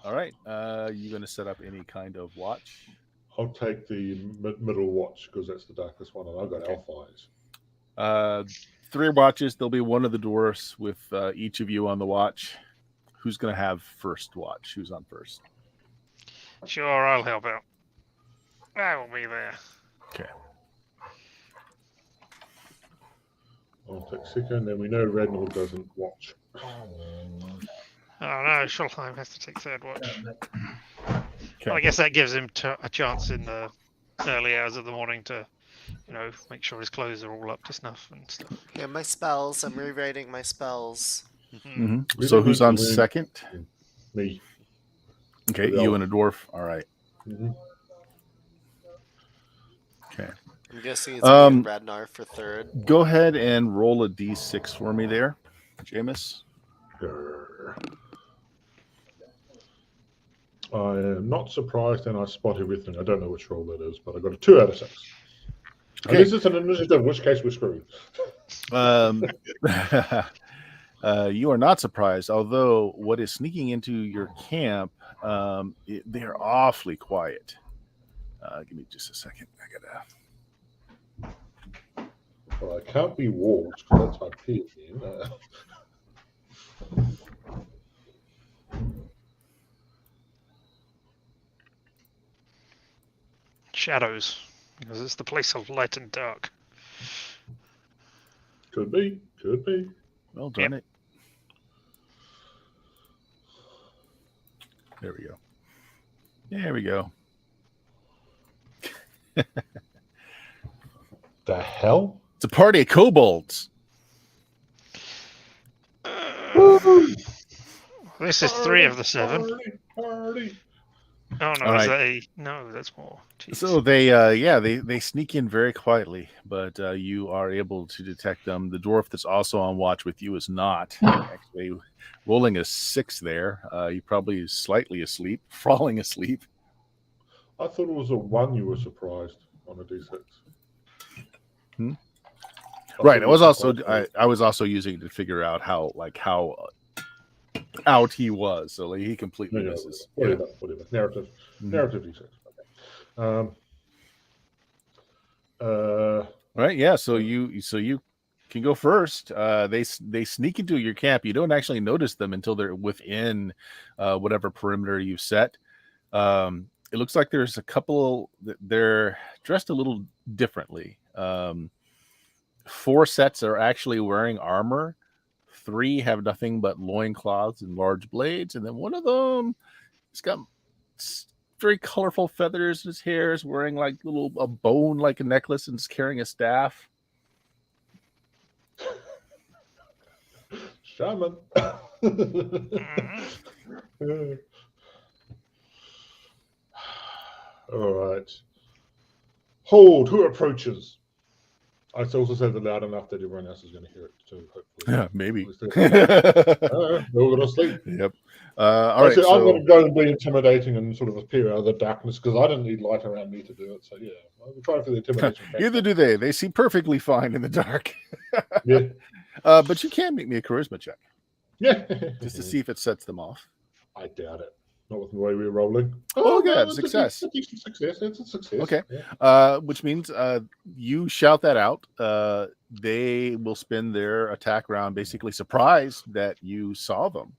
All right. You going to set up any kind of watch? I'll take the middle watch because that's the darkest one, and I've got elf eyes. 3 watches. There'll be one of the dwarfs with each of you on the watch. Who's going to have first watch? Who's on first? Sure, I'll help out. I will be there. Okay. I'll take second, and we know Radnor doesn't watch. Oh no, Schulheim has to take third watch. Okay. Well, I guess that gives him a chance in the early hours of the morning to, make sure his clothes are all up to snuff and stuff. Yeah, my spells. I'm rewriting my spells. Mm-hmm. We So don't who's need to on learn- second? Me. Okay, The you elf. and a dwarf. All right. Mhm. Okay. I'm guessing it's me and Radnar for third. Go ahead and roll a d6 for me there, Jameis. Grr. I am not surprised, and I spot everything. I don't know which roll that is, but I got a 2 out of 6. Okay. Unless it's an initiative, in which case we're screwed. You are not surprised, although what is sneaking into your camp, they're awfully quiet. Give me just a second. I gotta. Well, I can't be walls because that's Hyperion. Shadows, because it's the place of light and dark. Could be. Could be. Well, darn it. There we go. There we go. The hell? It's a party of kobolds. This is 3 of the 7. Party. Oh no, All is right. that no, that's more. Jeez. So they sneak in very quietly, but you are able to detect them. The dwarf that's also on watch with you is not actually rolling a 6 there. He probably is slightly asleep, falling asleep. I thought it was a 1 you were surprised on a D6. Hmm? I Right. thought I was you were also surprised. I was also using it to figure out how out he was. So he completely No, misses. whatever. Narrative. Mhm. Narrative D6. Okay. Right. Yeah. So you can go first. They sneak into your camp. You don't actually notice them until they're within whatever perimeter you've set. It looks like there's a couple. They're dressed a little differently. 4 sets are actually wearing armor. 3 have nothing but loincloths and large blades, and then one of them has got very colorful feathers in his hair, is wearing like a bone like a necklace, and is carrying a staff. Shaman. All right. Hold. Who approaches? I also said it loud enough that everyone else is going to hear it too. Hopefully. Yeah, maybe. They're all going to sleep. Yep. All right. I'm So, going to go and be intimidating and sort of appear out of the darkness because I didn't need light around me to do it. So yeah, I'll try for the intimidation. either do they. They see perfectly fine in the dark. Yeah. But you can make me a charisma check Yeah. just to see if it sets them off. I doubt it. Not with the way we're rolling. Oh, good. it's Success. A decent success. It's a success. Okay. Yeah. Which means you shout that out. They will spend their attack round basically surprised that you saw them.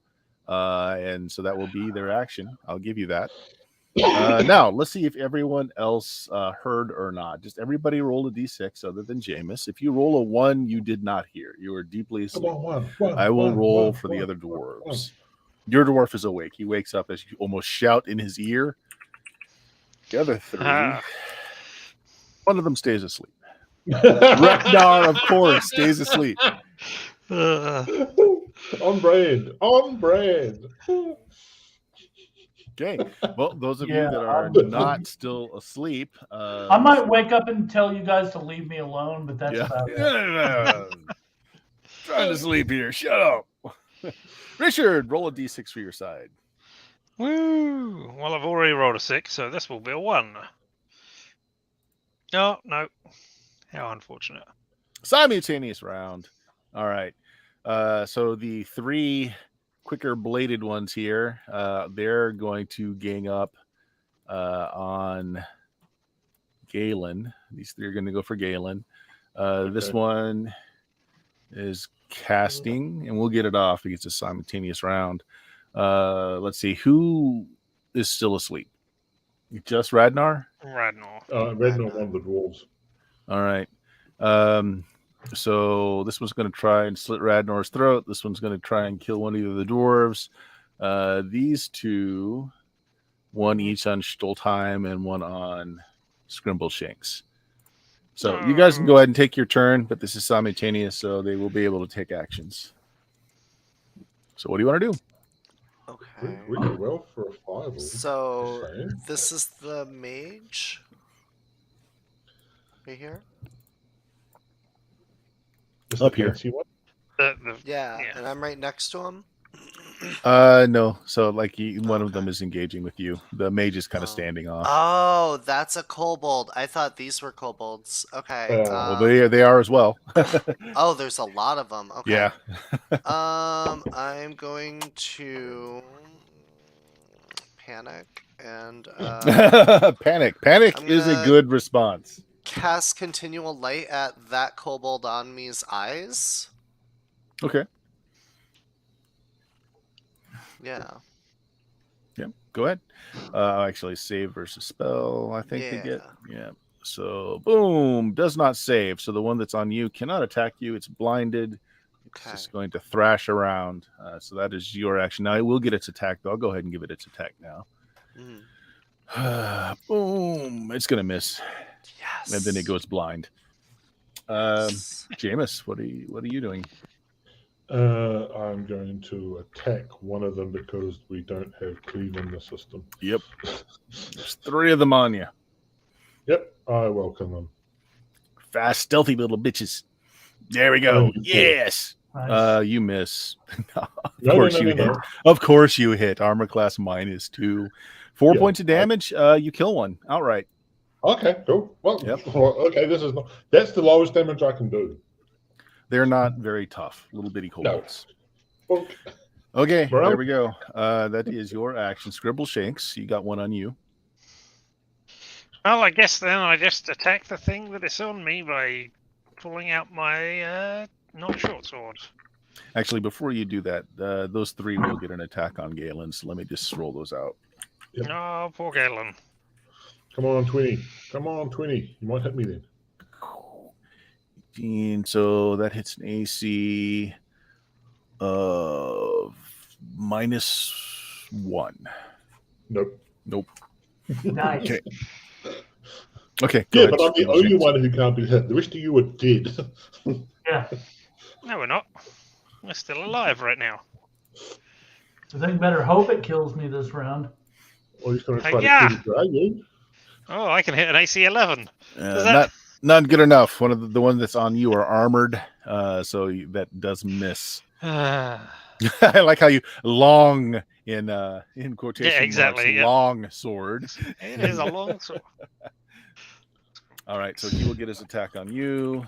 And so that will be their action. I'll give you that. Now, let's see if everyone else heard or not. Just everybody roll a d6 other than Jameis. If you roll a 1, you did not hear. You were deeply Come asleep. on, one. I will roll one, for the one, other one. dwarves. Your dwarf is awake. He wakes up as you almost shout in his ear. The other 3, one of them stays asleep. Reknar, of course, stays asleep. On brand. On brand. Okay. Well, those of Yeah, you that are I'm- not still asleep, I might wake up and tell you guys to leave me alone, but that's about it. Trying to sleep here. Shut up. Richard, roll a d6 for your side. Woo! Well, I've already rolled a 6, so this will be a 1. Oh, no. How unfortunate. Simultaneous round. All right. So the 3 quicker bladed ones here, they're going to gang up on Galen. These 3 are going to go for Galen. This one is casting, and we'll get it off because it's a simultaneous round. Let's see. Who is still asleep? Just Radnar? Radnor. Rednor, one of the dwarves. All right. So this one's going to try and slit Radnor's throat. This one's going to try and kill one of the dwarves. These 2, one each on Stoltheim and one on Scrimbleshanks. So you guys can go ahead and take your turn, but this is simultaneous, so they will be able to take actions. So what do you want to do? Okay. We did well for a 5. So just saying. this is the mage. Right here. Just Up the here. fancy one? Yeah, Yeah. and I'm right next to him. No. So like one of them is engaging with you. The mage is kind of Oh. standing off. Oh, that's a kobold. I thought these were kobolds. Okay. Oh. Well, they are as well. Oh, there's a lot of them. Okay. Yeah. I'm going to panic and Panic I'm is a gonna- good response. cast continual light at that kobold on me's eyes. Okay. Yeah. Yep. Go ahead. Actually, save versus spell. I think they get. Yeah. Yeah. So boom, does not save. So the one that's on you cannot attack you. It's blinded. It's Okay. just going to thrash around. So that is your action. Now it will get its attack, though. I'll go ahead and give it its attack now. Mhm. Boom. It's going to miss. Yes. And then it goes blind. Yes. Jameis, what are you doing? I'm going to attack one of them because we don't have cleave in the system. Yep. There's 3 of them on you. Yep, I welcome them. Fast, stealthy little bitches. There we go. Oh, you did. Yes. Nice. You miss. Of No, course no, you no, hit. no. Of course you hit. Armor class -2. 4 Yeah, points of damage. You kill one outright. Okay, cool. Well, Yep. well, okay, that's the lowest damage I can do. They're not very tough. Little bitty kobolds. Well, Okay, Well- there we go. That is your action. Scrimbleshanks, you got one on you. Well, I guess then I just attack the thing that is on me by pulling out my not short sword. Actually, before you do that, those 3 will get an attack on Galen. So let me just roll those out. Yep. Oh, poor Galen. come on, 20. Come on, 20. You might hit me then. 18, so that hits an AC of -1. Nope. Nice. Okay. Okay. Go Yeah, ahead, but I'm the Scrimbleshanks. only one who can't be hit. The rest of you are dead. Yeah. No, we're not. We're still alive right now. I think better hope it kills me this round. Or he's going to try Yeah. to kill the dragon. Oh, I can hit an AC 11. Does that- Not good enough. One of the ones that's on you are armored, so that does miss. I like how you long in quotation Yeah, exactly, marks, yeah. long sword. It is a long sword. All right, so he will get his attack on you.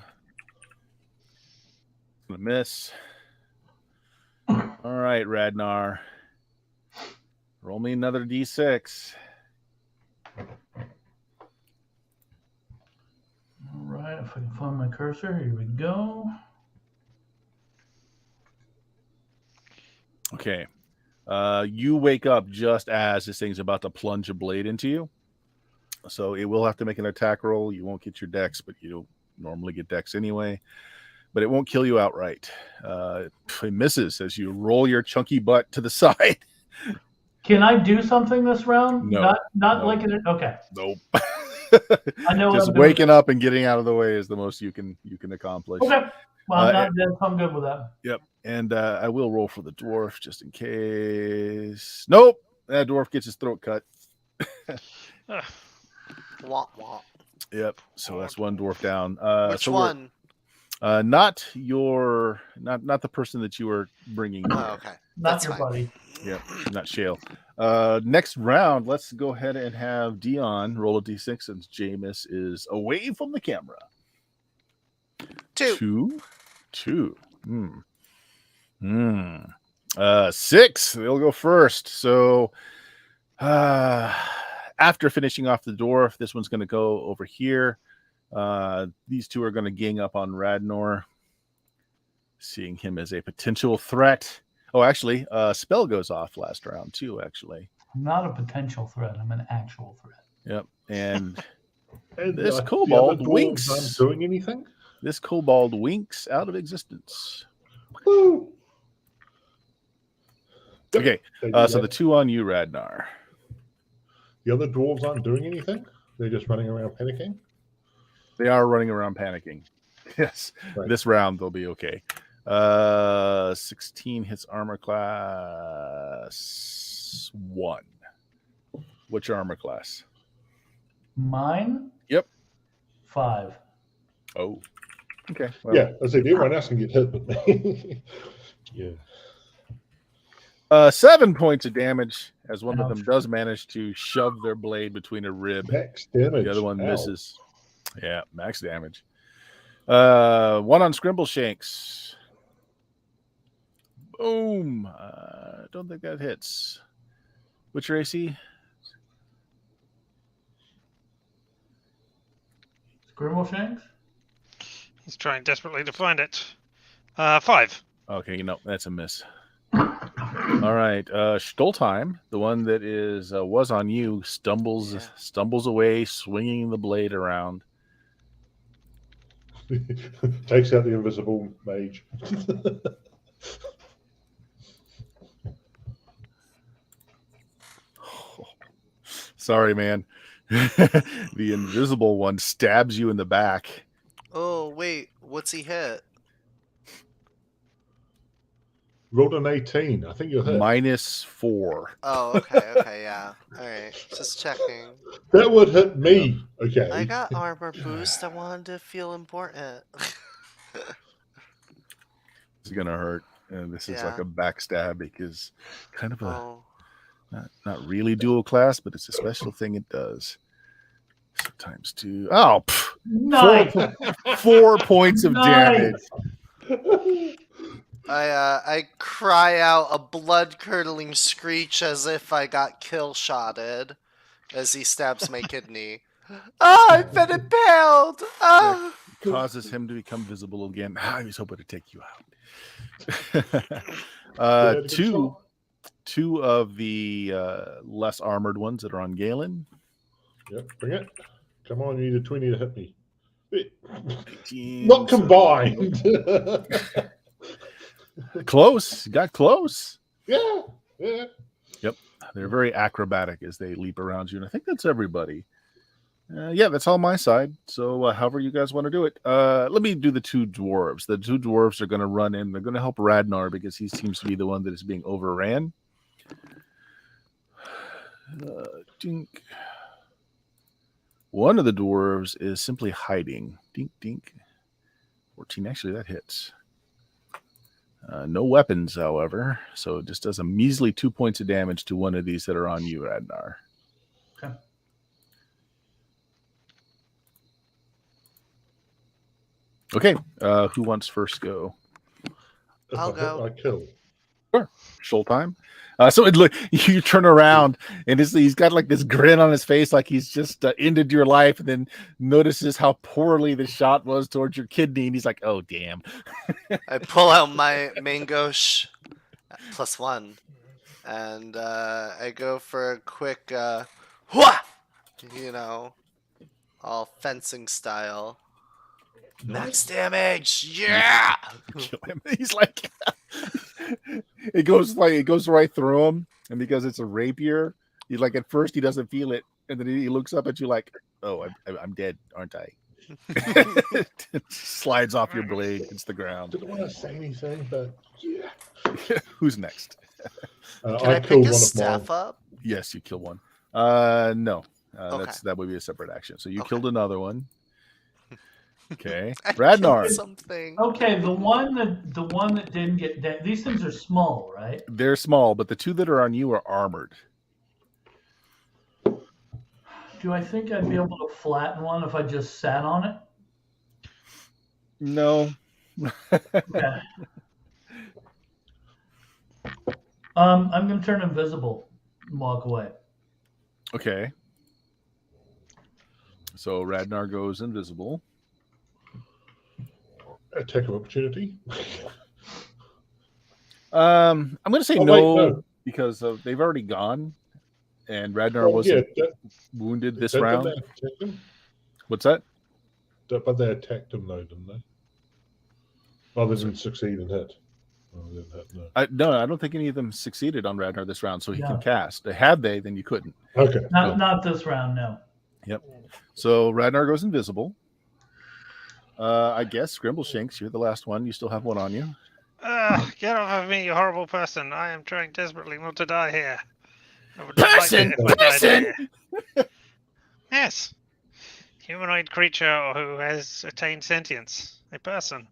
Gonna miss. All right, Radnar. Roll me another d6. All right, if I can find my cursor, here we go. Okay. You wake up just as this thing's about to plunge a blade into you. So it will have to make an attack roll. You won't get your dex, but you don't normally get dex anyway. But it won't kill you outright. It misses as you roll your chunky butt to the side. Can I do something this round? No. Not No. like it. Okay. Nope. I know what Just I'm doing. waking up and getting out of the way is the most you can accomplish. Okay. Well, I'm Uh, not dead, so I'm good with that. Yep. And I will roll for the dwarf just in case. Nope. That dwarf gets his throat cut. Ugh. Wah, wah. Yep. So that's one dwarf down. Which so we're- one? Not the person that you were bringing. Oh, here. okay. Not That's your fine. buddy. Yep, not Shale. Next round, let's go ahead and have Dion roll a d6 since Jameis is away from the camera. 2. 2. 6. They'll go first. So after finishing off the dwarf, this one's going to go over here. These two are going to gang up on Radnor, seeing him as a potential threat. Oh, actually, spell goes off last round too, actually. I'm not a potential threat. I'm an actual threat. Yep. And And this the kobold other dwarves winks. aren't doing anything. This kobold winks out of existence. Woo! Okay, They- so the 2 on you, Radnar. the other dwarves aren't doing anything. They're just running around panicking. They are running around panicking. Yes, Right. this round they'll be okay. 16 hits armor class 1. What's your armor class? Mine? Yep. 5. Oh, okay. Well, Yeah, I said everyone else can get hit, but me. Yeah. 7 points of damage as one of them Ouch. does manage to shove their blade between a rib. Max damage. The other one Ow. misses. Yeah, max damage. 1 on Scrimbleshanks. Boom. Don't think that hits. What's your AC? Scrimbleshanks? He's trying desperately to find it. 5. Okay, no, that's a miss. All right, Stoltheim, the one that is was on you, stumbles away, swinging the blade around. Takes out the invisible mage. Sorry, man. The invisible one stabs you in the back. Oh, wait. What's he hit? Rolled an 18. I think you're hit. -4. Oh, okay, yeah. Alright, just checking. That would hit me. Okay. I got armor boost. I wanted to feel important. It's gonna hurt. And this is like Yeah. a backstab because kind of a Oh, not really dual class, but it's a special thing it does. So times 2. Oh, Nice. 4 points of Nice. damage. I cry out a blood-curdling screech as if I got kill-shotted as he stabs my kidney. Oh, I've been impaled! Ah! Causes him to become visible again. I was hoping to take you out. Good two shot. two of the less armored ones that are on Galen. Yep, bring it. Come on, you need a 20 to hit me. 18, Not so- combined. Close. Got close. yeah. They're very acrobatic as they leap around you. And I think that's everybody. Yeah, that's all my side. So however you guys want to do it. Let me do the 2 dwarves. The 2 dwarves are going to run in. They're going to help Radnar because he seems to be the one that is being overran. Dink. One of the dwarves is simply hiding. Dink, dink. 14. Actually, that hits. No weapons, however. So it just does a measly 2 points of damage to one of these that are on you, Radnar. Okay. Okay. Who wants first go? If I'll I hit, go. I kill. Shoal time. So it look, you turn around and he's got like this grin on his face, like he's just ended your life, and then notices how poorly the shot was towards your kidney, and he's like, "Oh, damn!" I pull out my mangosh +1, and I go for a quick, hwah! All fencing style. Max damage, yeah! Kill him. He's like, it goes right through him, and because it's a rapier, he like at first he doesn't feel it, and then he looks up at you like, "Oh, I'm dead, aren't I?" It slides off your blade, hits the ground. Didn't want to say anything, but yeah. Who's next? Can I I killed pick one his of mine. staff up? Yes, you kill one. No, Okay. that would be a separate action. So you Okay. killed another one. Okay. I Radnar. killed something. Okay, the one that didn't get these things are small, right? They're small, but the two that are on you are armored. Do I think I'd be able to flatten one if I just sat on it? No. Okay. I'm gonna turn invisible and walk away. Okay. So Radnar goes invisible. Attack of opportunity. I'm going to say Oh, no, wait, no. because they've already gone, and Radnar Oh, wasn't yeah, wounded this didn't round. they attack him? What's that? But they attacked him, though, didn't they? Oh, they Sorry. didn't succeed in hit. Oh, they didn't hit, no. No, I don't think any of them succeeded on Radnar this round, so he No. can cast. Had they, then you couldn't. Okay. Not this round, no. So Radnar goes invisible. I guess Scrimbleshanks, you're the last one. You still have one on you. Get off of me, you horrible person. I am trying desperately not to die here. I would not like Person! it if I died Person! here. Yes. Humanoid creature who has attained sentience. A person.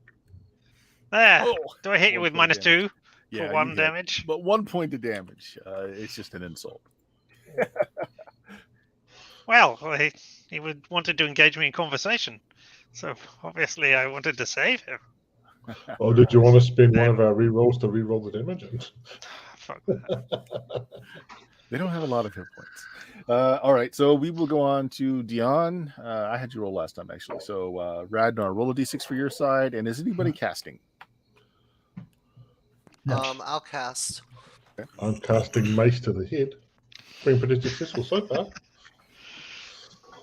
There. Oh, Do I hit you 1 with point of -2 damage. for Yeah, 1 you hit. damage? But 1 point of damage. It's just an insult. Well, he wanted to engage me in conversation. So obviously I wanted to save him. Or did you want to spend one of our rerolls to reroll the damage? Fuck that. They don't have a lot of hit points. All right, so we will go on to Dion. I had you roll last time, actually. So Radnar, roll a d6 for your side. And is anybody casting? No. I'll cast. I'm casting mace to the head. Been pretty successful so far.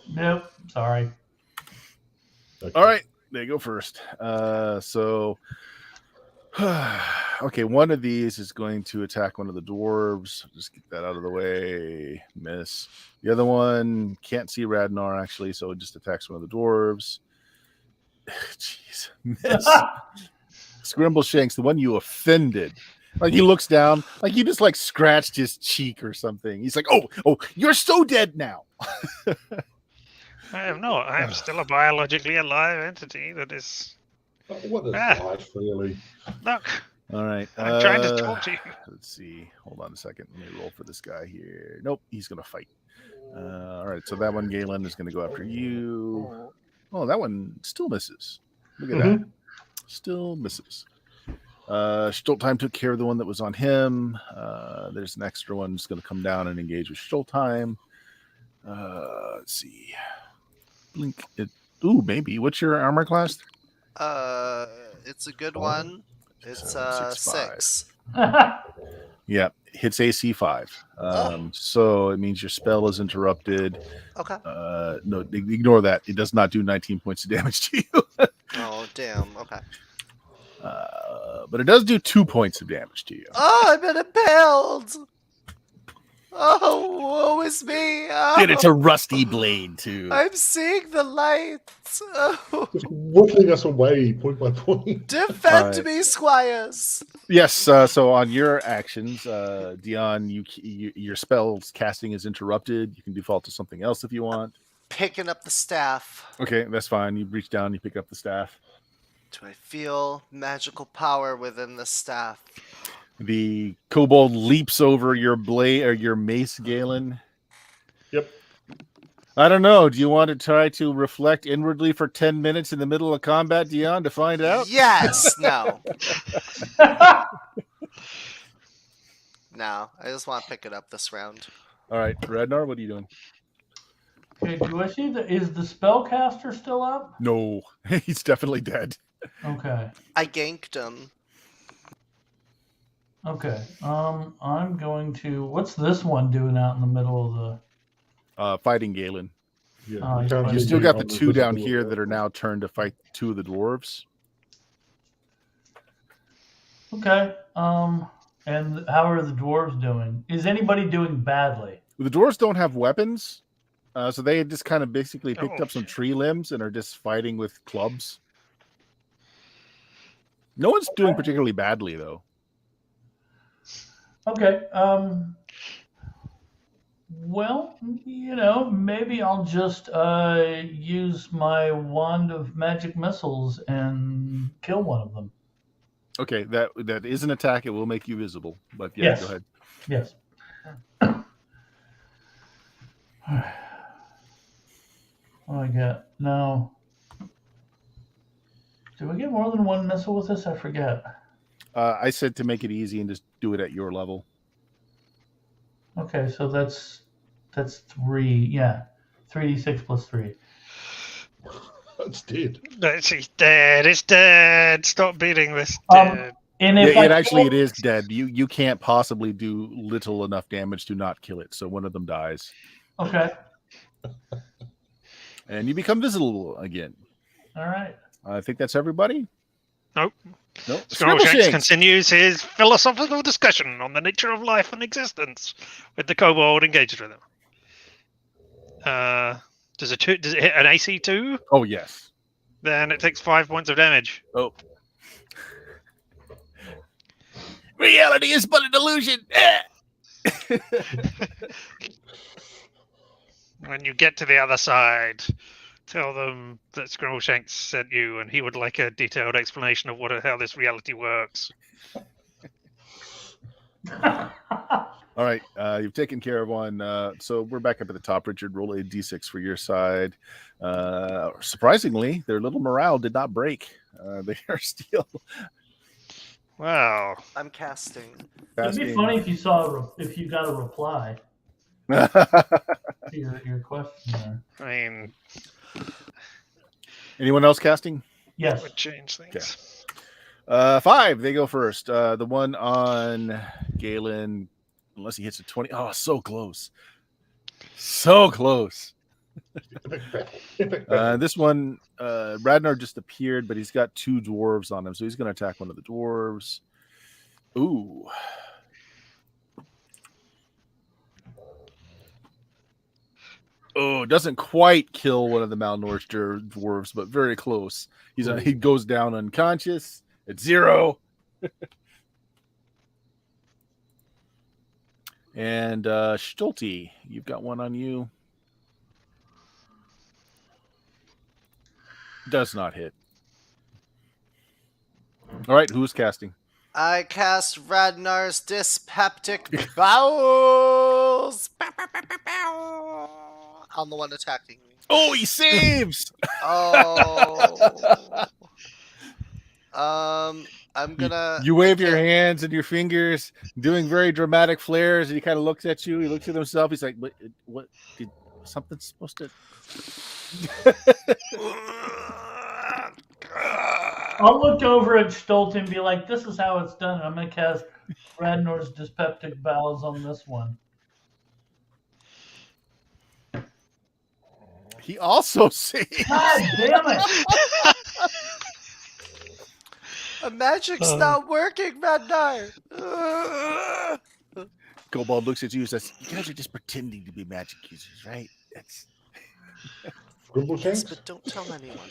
Nope. Sorry. Okay. All right, they go first. Okay, one of these is going to attack one of the dwarves. Just get that out of the way. Miss. The other one can't see Radnar, actually, so it just attacks one of the dwarves. Jeez. Miss. Scrimbleshanks, the one you offended. Like he looks down, like you just like scratched his cheek or something. He's like, oh, you're so dead now. I am not. I am still a biologically alive entity that is. What is Ah. life, really? Look, All right. I'm trying to talk to you. Let's see. Hold on a second. Let me roll for this guy here. Nope, he's going to fight. All right. So that one, Galen, is going to go after you. Oh, that one still misses. Look at that. Still misses. Stoltheim took care of the one that was on him. There's an extra one that's going to come down and engage with Stoltheim. Let's see. Blink. Ooh, maybe. What's your armor class? It's a good one. It's 6. Yeah, hits AC 5. So it means your spell is interrupted. Okay. No, ignore that. It does not do 19 points of damage to you. Oh damn. Okay. But it does do 2 points of damage to you. Oh, I've been impaled. Oh, woe is me. Oh, And it's a rusty blade too. I'm seeing the light. Oh, Just whittling us away point by point. defend Alright. me, squires. Yes. So on your actions, Dion, your spell's casting is interrupted. You can default to something else if you want. Picking up the staff. Okay, that's fine. You reach down, you pick up the staff. Do I feel magical power within the staff? The kobold leaps over your blade or your mace, Galen. Yep. I don't know. Do you want to try to reflect inwardly for 10 minutes in the middle of combat, Dion, to find out? Yes. No. No. I just want to pick it up this round. All right, Radnar, what are you doing? Okay, do I see is the spellcaster still up? No, he's definitely dead. Okay. I ganked him. Okay. I'm going to. What's this one doing out in the middle of the? Fighting Galen. Yeah, Oh, you you can't You see still me got the on two down visible here area. that are now turned to fight two of the dwarves. Okay. And how are the dwarves doing? Is anybody doing badly? The dwarves don't have weapons, so they just kind of basically picked Oh, up some shit. tree limbs and are just fighting with clubs. No one's doing particularly badly, though. Okay. Well, maybe I'll just use my wand of magic missiles and kill one of them. Okay, that is an attack. It will make you visible. But yeah, Yes. go ahead. Yes. What do I get? No. Do we get more than one missile with this? I forget. I said to make it easy and just do it at your level. Okay, so that's 3. Yeah. 3d6 plus 3. That's dead. It's dead. It's dead. Stop beating this Um, dead. And if Yeah, I it is dead. You can't possibly do little enough damage to not kill it. So one of them dies, Okay. and you become visible again. All right. I think that's everybody. Nope. Nope. Scrabbleshanks continues his philosophical discussion on the nature of life and existence with the kobold engaged with him. Does it hit an AC 2? Oh yes. Then it takes 5 points of damage. Oh. Reality is but an illusion. When you get to the other side, tell them that Scrabbleshanks sent you, and he would like a detailed explanation of how this reality works. All right, you've taken care of one. So we're back up at the top. Richard, roll a d6 for your side. Surprisingly, their little morale did not break. They are still. Wow. I'm casting. It'd be funny if you got a reply to your question there. I mean, Anyone else casting? Yes. would change things. Okay. 5. They go first. The one on Galen, unless he hits a 20. Oh, so close. So close. This one, Radnar just appeared, but he's got 2 dwarves on him, so he's going to attack one of the dwarves. Ooh. Oh, doesn't quite kill one of the malnourished dwarves, but very close. He goes down unconscious at 0. And Stolte, you've got one on you. Does not hit. All right, who's casting? I cast Radnar's Dyspeptic Bowels on the one attacking me. Oh, he saves! Oh. I'm gonna. You wave your hands and your fingers, doing very dramatic flares, and he kind of looks at you. He looks at himself. He's like, "What? Did something supposed to?" I'll look over at Stolt and be like, "This is how it's done." I'm gonna cast Radnor's Dyspeptic Bowels on this one. He also saves. God damn it! A magic's not working, Radnar. Kobold looks at you and says, "You guys are just pretending to be magic users, right?" That's Yes, but don't tell anyone.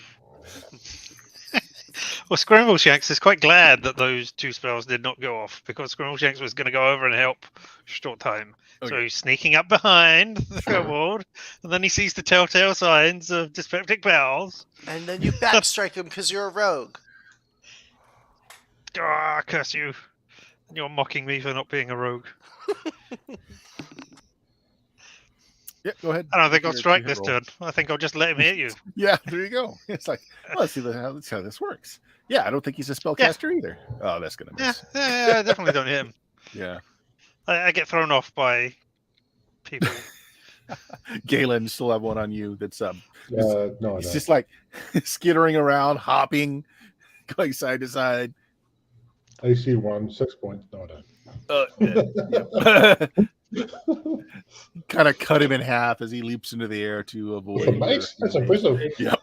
Well, Scrambleshanks is quite glad that those 2 spells did not go off, because Scrambleshanks was going to go over and help short time. Okay. So he's sneaking up behind the kobold, and then he sees the telltale signs of dyspeptic bowels. And then you backstrike him because you're a rogue. Ah, curse you. You're mocking me for not being a rogue. Yeah, go ahead. I don't think I'll Your strike hit this roll. turn. I think I'll just let him hit you. Yeah, there you go. It's like, well, let's see how this works. Yeah, I don't think he's a spellcaster either. Oh, that's gonna Yeah, miss. I definitely don't hit him. Yeah. I get thrown off by people. Galen, still have one on you. That's No, I He's don't. just like skittering around, hopping, going side to side. AC 1, 6 points. No, I don't. Kind of cut him in half as he leaps into the air to avoid. Nice. That's impressive. Yep.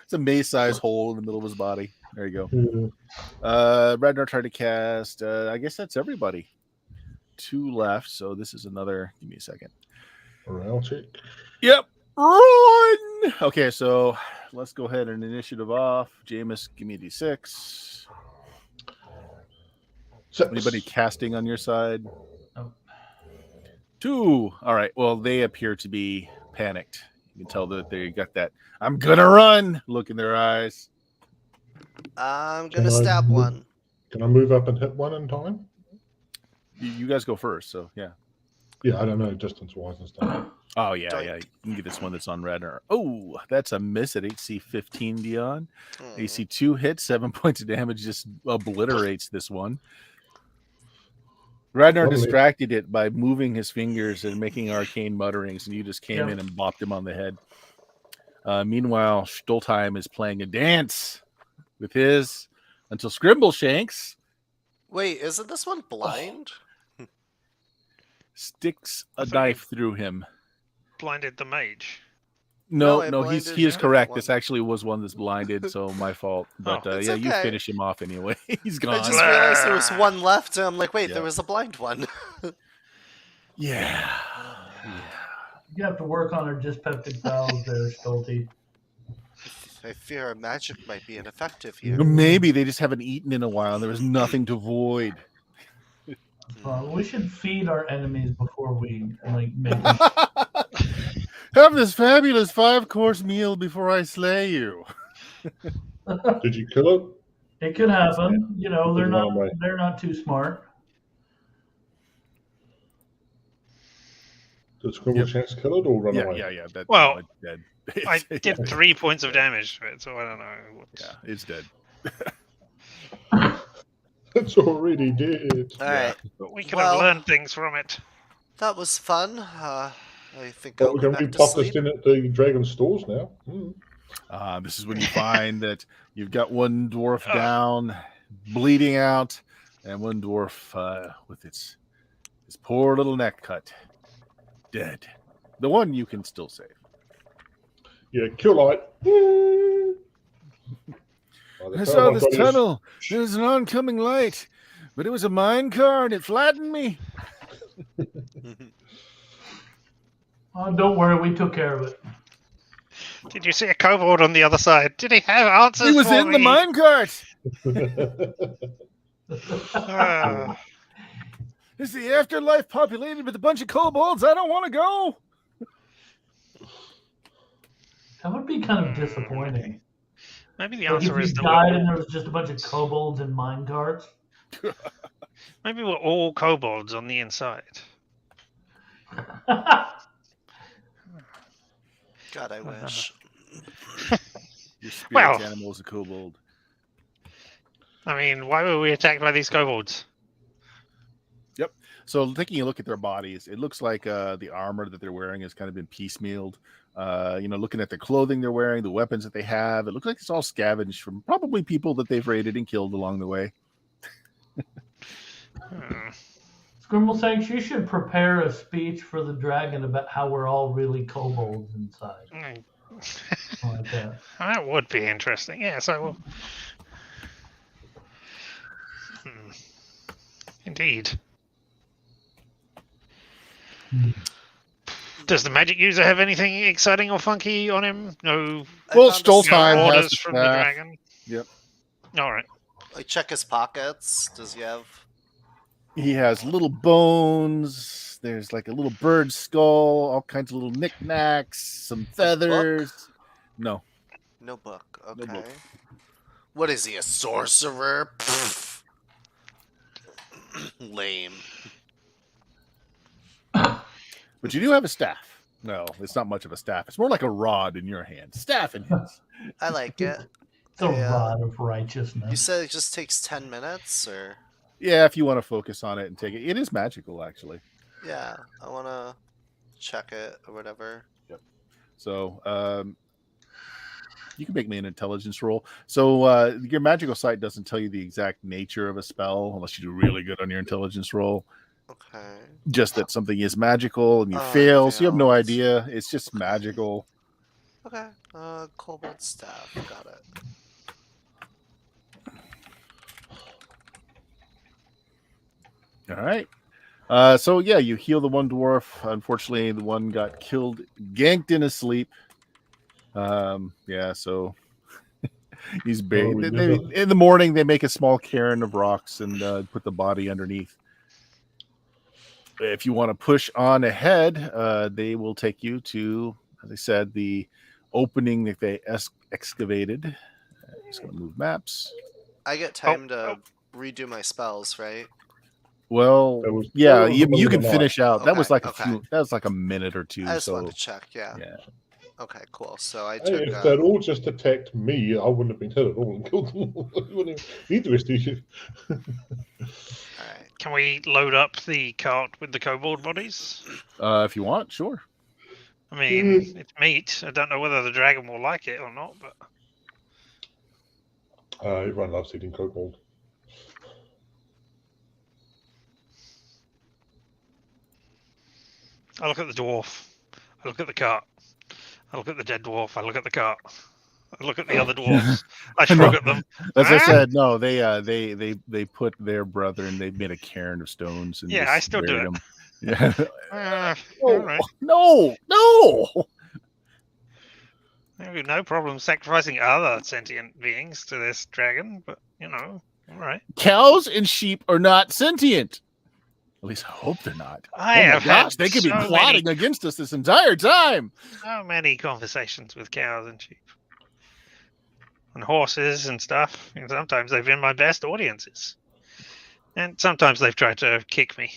It's a mace-sized hole in the middle of his body. There you go. Radnar tried to cast. I guess that's everybody. 2 left. So this is another. Give me a second. Morale check. Yep. Run. Okay, so let's go ahead and initiative off. Jameis, give me a d6. 6. Anybody casting on your side? Oh. 2. All right. Well, they appear to be panicked. You can tell that they got that "I'm gonna run" look in their eyes. I'm Can gonna I stab move- one. Can I move up and hit one in time? You guys go first. So yeah. Yeah, I don't know distance wise and stuff. Oh yeah, Doink. yeah. You can get this one that's on red. Oh, that's a miss at HC 15, Dion. Hmm. AC 2 hits, 7 points of damage, just obliterates this one. Radnar Lovely. distracted it by moving his fingers and making arcane mutterings, and you just came Yep. in and bopped him on the head. Meanwhile, Stoltheim is playing a dance with his until Scrimbleshanks Wait, isn't this one blind? sticks I a thought you- knife through him. Blinded the mage. No, I No, blinded he is the correct. one. This actually was one that's blinded, so my fault. But It's yeah, you okay. finish him off anyway. He's I gone. just realized there was one left, and I'm like, wait, Yeah. there was a blind one. Yeah. You have to work on our dyspeptic bowels there, Stolte. I fear our magic might be ineffective here. Maybe they just haven't eaten in a while and there was nothing to void. We should feed our enemies before we like make them. Have this fabulous 5-course meal before I slay you. Did you kill it? It could happen. You know, Just run away. they're not too smart. Did Scrimbleshanks kill it or run away? Yeah. That, Well, it's dead. I Yeah, did 3 points of damage to it, so I don't know. Yeah, it's dead. It's already dead. All right, But we could Well- have learned things from it. that was fun. I think Well, I'll we go can back be to toughest sleep. in at the dragon stores now. This is when you find that you've got one dwarf down, bleeding out, and one dwarf with his poor little neck cut, dead. The one you can still save. Yeah, kill light. I saw this tunnel. There's an oncoming light, but it was a mine car and it flattened me. Oh, don't worry, we took care of it. Did you see a kobold on the other side? Did he have answers He was for in the me? mine cart. Ah, Is the afterlife populated with a bunch of kobolds? I don't want to go. That would be kind of disappointing. maybe the Like if answer you is that died we're and all, there was just a bunch of kobolds and mine carts. maybe we're all kobolds on the inside. God, I wish. Your spirit Well. animal is a kobold. I mean, why were we attacked by these kobolds? So taking a look at their bodies, it looks like the armor that they're wearing has kind of been piecemealed. Looking at the clothing they're wearing, the weapons that they have, it looks like it's all scavenged from probably people that they've raided and killed along the way. Scrimbleshanks, you should prepare a speech for the dragon about how we're all really kobolds inside. Like that. That would be interesting. Yes, I will. Indeed. Does the magic user have anything exciting or funky on him? No Well, I found a Stoltheim staff. has orders the from the staff. dragon? Yep. All right. Like, check his pockets. Does he have? He has little bones. There's like a little bird skull, all kinds of little knickknacks, some feathers. No. No book. No Okay. book. What is he, a sorcerer? Pfft. Lame. But you do have a staff. No, it's not much of a staff. It's more like a rod in your hand. Staff in his. I like it. It's a Yeah. rod of You righteousness. said it just takes 10 minutes, or? Yeah, if you want to focus on it and take it. It is magical, actually. Yeah, I want to check it or whatever. So you can make me an intelligence roll. So your magical sight doesn't tell you the exact nature of a spell unless you do really good on your intelligence roll. Okay. Just that something is magical and you Oh, fail, so you have no failed. idea. It's just magical. Okay. Kobold staff. Got it. All right. So yeah, you heal the one dwarf. Unfortunately, the one got killed, ganked in his sleep. Yeah, so he's buried. we They- never- in the morning, they make a small cairn of rocks and put the body underneath. if you want to push on ahead, they will take you to, as I said, the opening that they excavated. I'm just going to move maps. I get time to redo my spells, right? Well, It was yeah, still in the you middle can of the night. finish out. That was Okay, like okay. that was like a minute or two. I just So wanted to check. Yeah. yeah. Okay, cool. So I Hey, took. if they'd all just attacked me, I wouldn't have been hit at all and killed them all. I wouldn't need the rest of you. All right. Can we load up the cart with the kobold bodies? If you want, sure. I mean, it's meat. I don't know whether the dragon will like it or not, but Everyone loves eating kobold. I look at the dwarf. I look at the cart. I look at the dead dwarf. I look at the cart. I look at the other dwarves. I shrug at them. As I Ah! said, no, they put their brother and they made a cairn of stones and Yeah, just I still do buried it. him. Yeah. All right. No. No problem sacrificing other sentient beings to this dragon, but all right. Cows and sheep are not sentient. At least I hope they're not. I Oh my have gosh, had they could be so plotting against us this entire time. So many conversations with cows and sheep. And horses and stuff. And sometimes they've been my best audiences. And sometimes they've tried to kick me.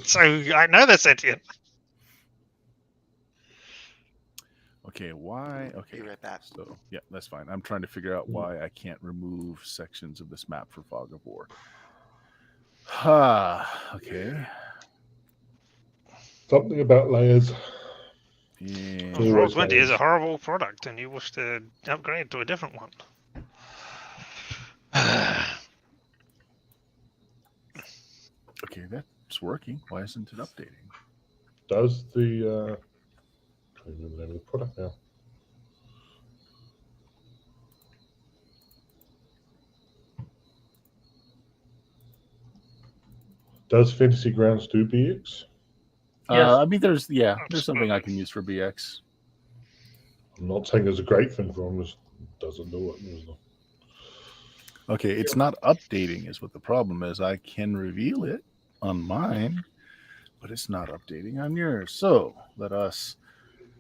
So I know they're sentient. Okay, why? Okay. Be right back. So, yeah, that's fine. I'm trying to figure out why I can't remove sections of this map for Fog of War. Okay. Something about layers. Yeah. Always Roll20 is a has. horrible product and you wish to upgrade to a different one. Okay, that's working. Why isn't it updating? Does the I can't remember the name of the product now. Does Fantasy Grounds do BX? Yes. I mean, there's something I can use for BX. I'm not saying there's a great thing for them, just doesn't do it. Okay, it's not updating is what the problem is. I can reveal it on mine, but it's not updating on yours. So let us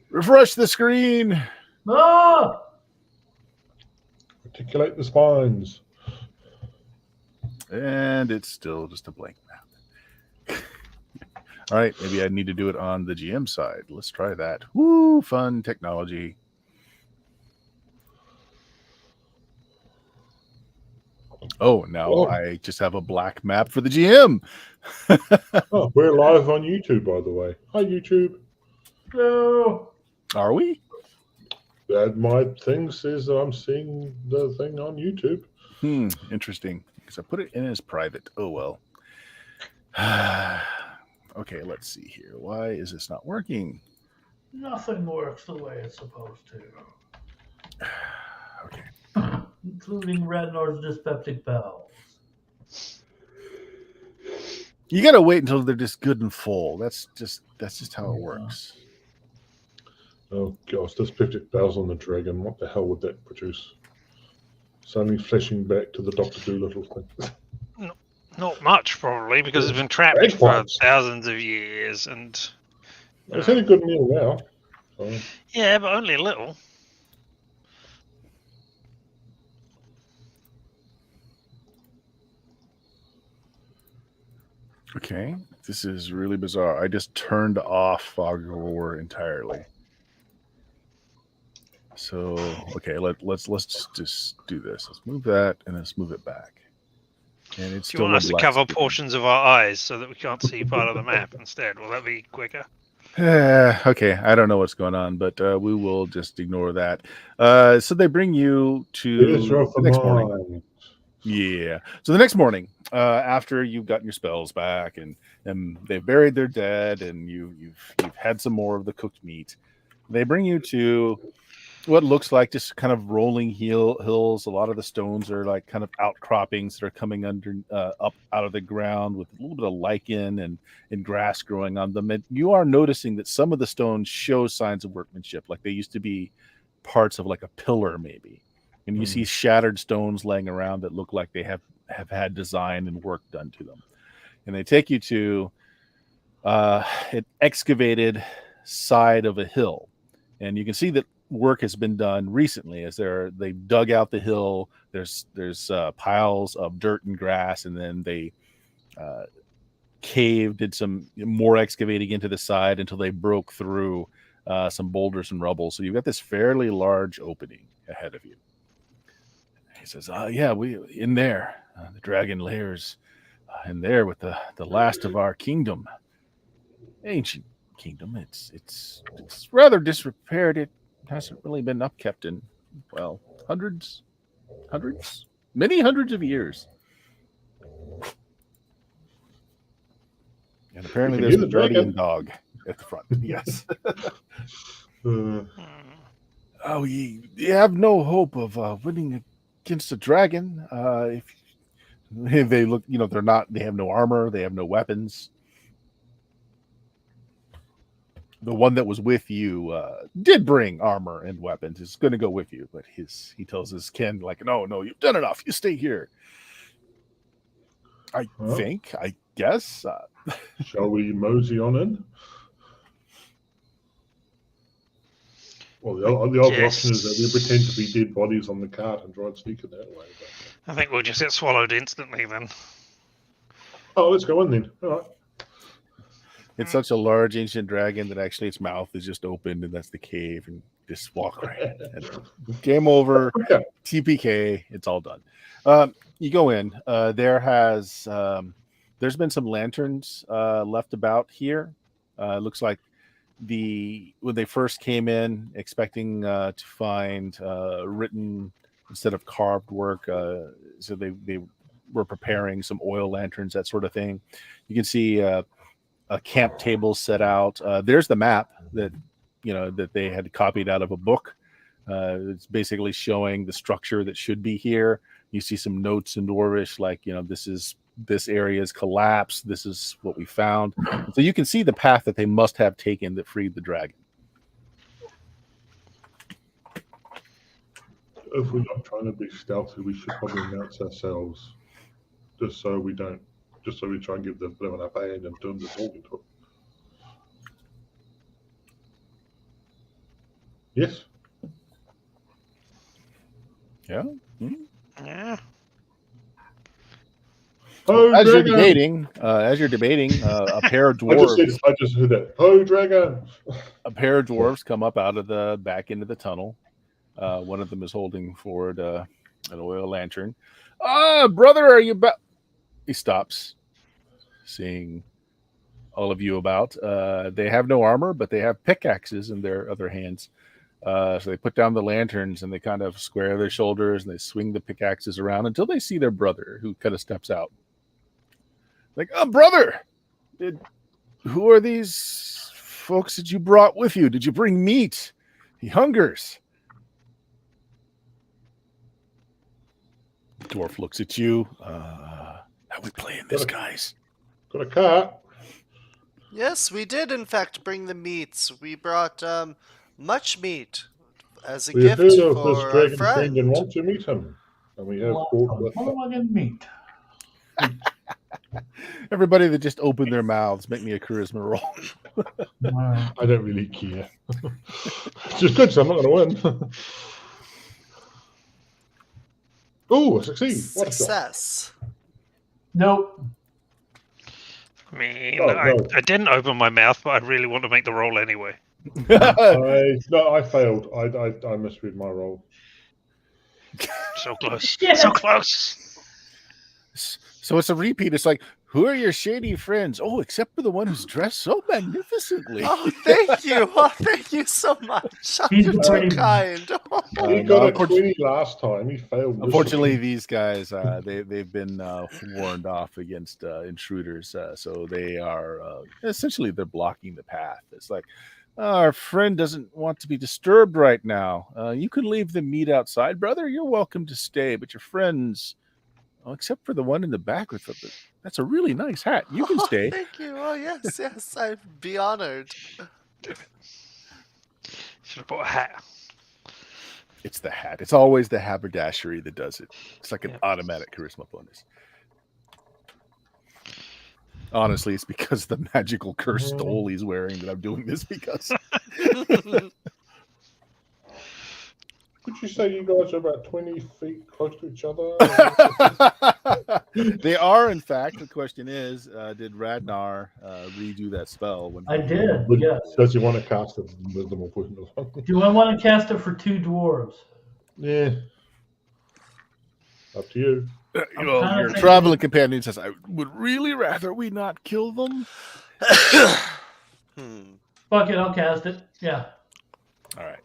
refresh the screen. Ah! Articulate the spines. And it's still just a blank map. All right, maybe I need to do it on the GM side. Let's try that. Woo, fun technology. Oh, now Oh. I just have a black map for the GM. Oh, we're live on YouTube, by the way. Hi, YouTube. No. Are we? My thing says that I'm seeing the thing on YouTube. Interesting. Because I put it in as private. Oh, well. Okay, let's see here. Why is this not working? Nothing works the way it's supposed to. Okay. Including Radnor's dyspeptic bowels. You gotta wait until they're just good and full. That's just how it Yeah. works. Oh gosh, this picture bells on the dragon. What the hell would that produce? Suddenly flashing back to the Dr. Doolittle thing. Not much, probably, because it's been trapped Egg for whites. thousands of years. And It's had a good meal now. So, yeah, but only a little. Okay, this is really bizarre. I just turned off Fog of War entirely. So okay, let's just do this. Let's move that and let's move it back. And it's Do you still want us to black cover screen. portions of our eyes so that we can't see part of the map instead? Will that be quicker? Okay, I don't know what's going on, but we will just ignore that. So they bring you to it is rough the next for morning. mine. Yeah. So the next morning, after you've gotten your spells back and they've buried their dead and you've had some more of the cooked meat, they bring you to what looks like just kind of rolling hills. A lot of the stones are like kind of outcroppings that are coming under up out of the ground with a little bit of lichen and grass growing on them. And you are noticing that some of the stones show signs of workmanship, like they used to be parts of like a pillar maybe. And you see shattered stones laying around that look like they have had design and work done to them. and they take you to an excavated side of a hill, and you can see that work has been done recently as they dug out the hill. There's piles of dirt and grass, and then they did some more excavating into the side until they broke through some boulders and rubble. So you've got this fairly large opening ahead of you. He says, yeah, we in there, the dragon lairs in there with the last of our kingdom, ancient kingdom. It's rather disrepaired. It hasn't really been upkept in, well, many hundreds of years. And apparently You can there's hear a the guardian dragon. dog at the front. Yes. Oh, you have no hope of winning against a dragon. If they look, they have no armor, they have no weapons. The one that was with you did bring armor and weapons. Is going to go with you, but he tells his kin, like, no, you've done enough. You stay here. I guess. Shall we mosey on in? Well, the other option is that we pretend to be dead bodies on the cart and try and sneak it that way. But... I think we'll just get swallowed instantly then. Oh, let's go in then. All right. It's such a large ancient dragon that actually its mouth is just opened, and that's the cave, and just walk right in. Game over. Okay. TPK. It's all done. You go in. There's been some lanterns left about here. Looks like when they first came in, expecting to find written instead of carved work, so they were preparing some oil lanterns, that sort of thing. You can see a camp table set out. There's the map that they had copied out of a book. It's basically showing the structure that should be here. You see some notes in Dwarvish, like, this area is collapsed. This is what we found. So you can see the path that they must have taken that freed the dragon. If we're not trying to be stealthy, we should probably announce ourselves, just so we try and give them a bit of an upper hand in terms of talking to them. Yes. Yeah. Mm-hmm. Yeah. Oh, as dragon! you're debating, a pair of dwarves. I just heard that. Oh, dragon! A pair of dwarves come up out of the back end of the tunnel. One of them is holding forward an oil lantern. Brother, are you back? He stops, seeing all of you about. They have no armor, but they have pickaxes in their other hands. So they put down the lanterns and they kind of square their shoulders and they swing the pickaxes around until they see their brother, who kind of steps out. Like, brother, who are these folks that you brought with you? Did you bring meat? He hungers. Dwarf looks at you. How we playing this, guys? Got a cart. Yes, we did in fact bring the meats. We brought much meat as a We gift heard of for this our dragon friend. friend and want to meet him. And we have brought with motherfucking meat. Everybody that just opened their mouths, make me a charisma roll. I don't really care. It's just good, so I'm not going to win. Oh, I succeed. What a shot. Success. Nope. I mean, Oh, no. I didn't open my mouth, but I really want to make the roll anyway. I failed. I misread my roll. So close. Yes. So close. So it's a repeat. It's like, who are your shady friends? Oh, except for the one who's dressed so magnificently. Oh, thank you. Oh, thank you so much. He's You're too already- kind. He got a 20 last time. He failed. Unfortunately, these guys, they've been warned off against intruders. So they are essentially, they're blocking the path. It's like, our friend doesn't want to be disturbed right now. You can leave the meat outside, brother. You're welcome to stay, but your friends, except for the one in the back with that's a really nice hat. You can stay. Thank you. Oh, yes, I'd be honored. Should have bought a hat. It's the hat. It's always the haberdashery that does it. It's like an automatic charisma bonus. Honestly, it's because the magical curse Mhm. stole he's wearing that I'm doing this because. Could you say you guys are about 20 feet close to each other? They are, in fact. The question is, did Radnar redo that spell when I he did, But yes. does he want to cast a wisdom or poison? Do I want to cast it for 2 dwarves? Yeah. Up to you. I'm Well, kinda your thinking- traveling companion says, I would really rather we not kill them. Fuck it, I'll cast it. Yeah. All right.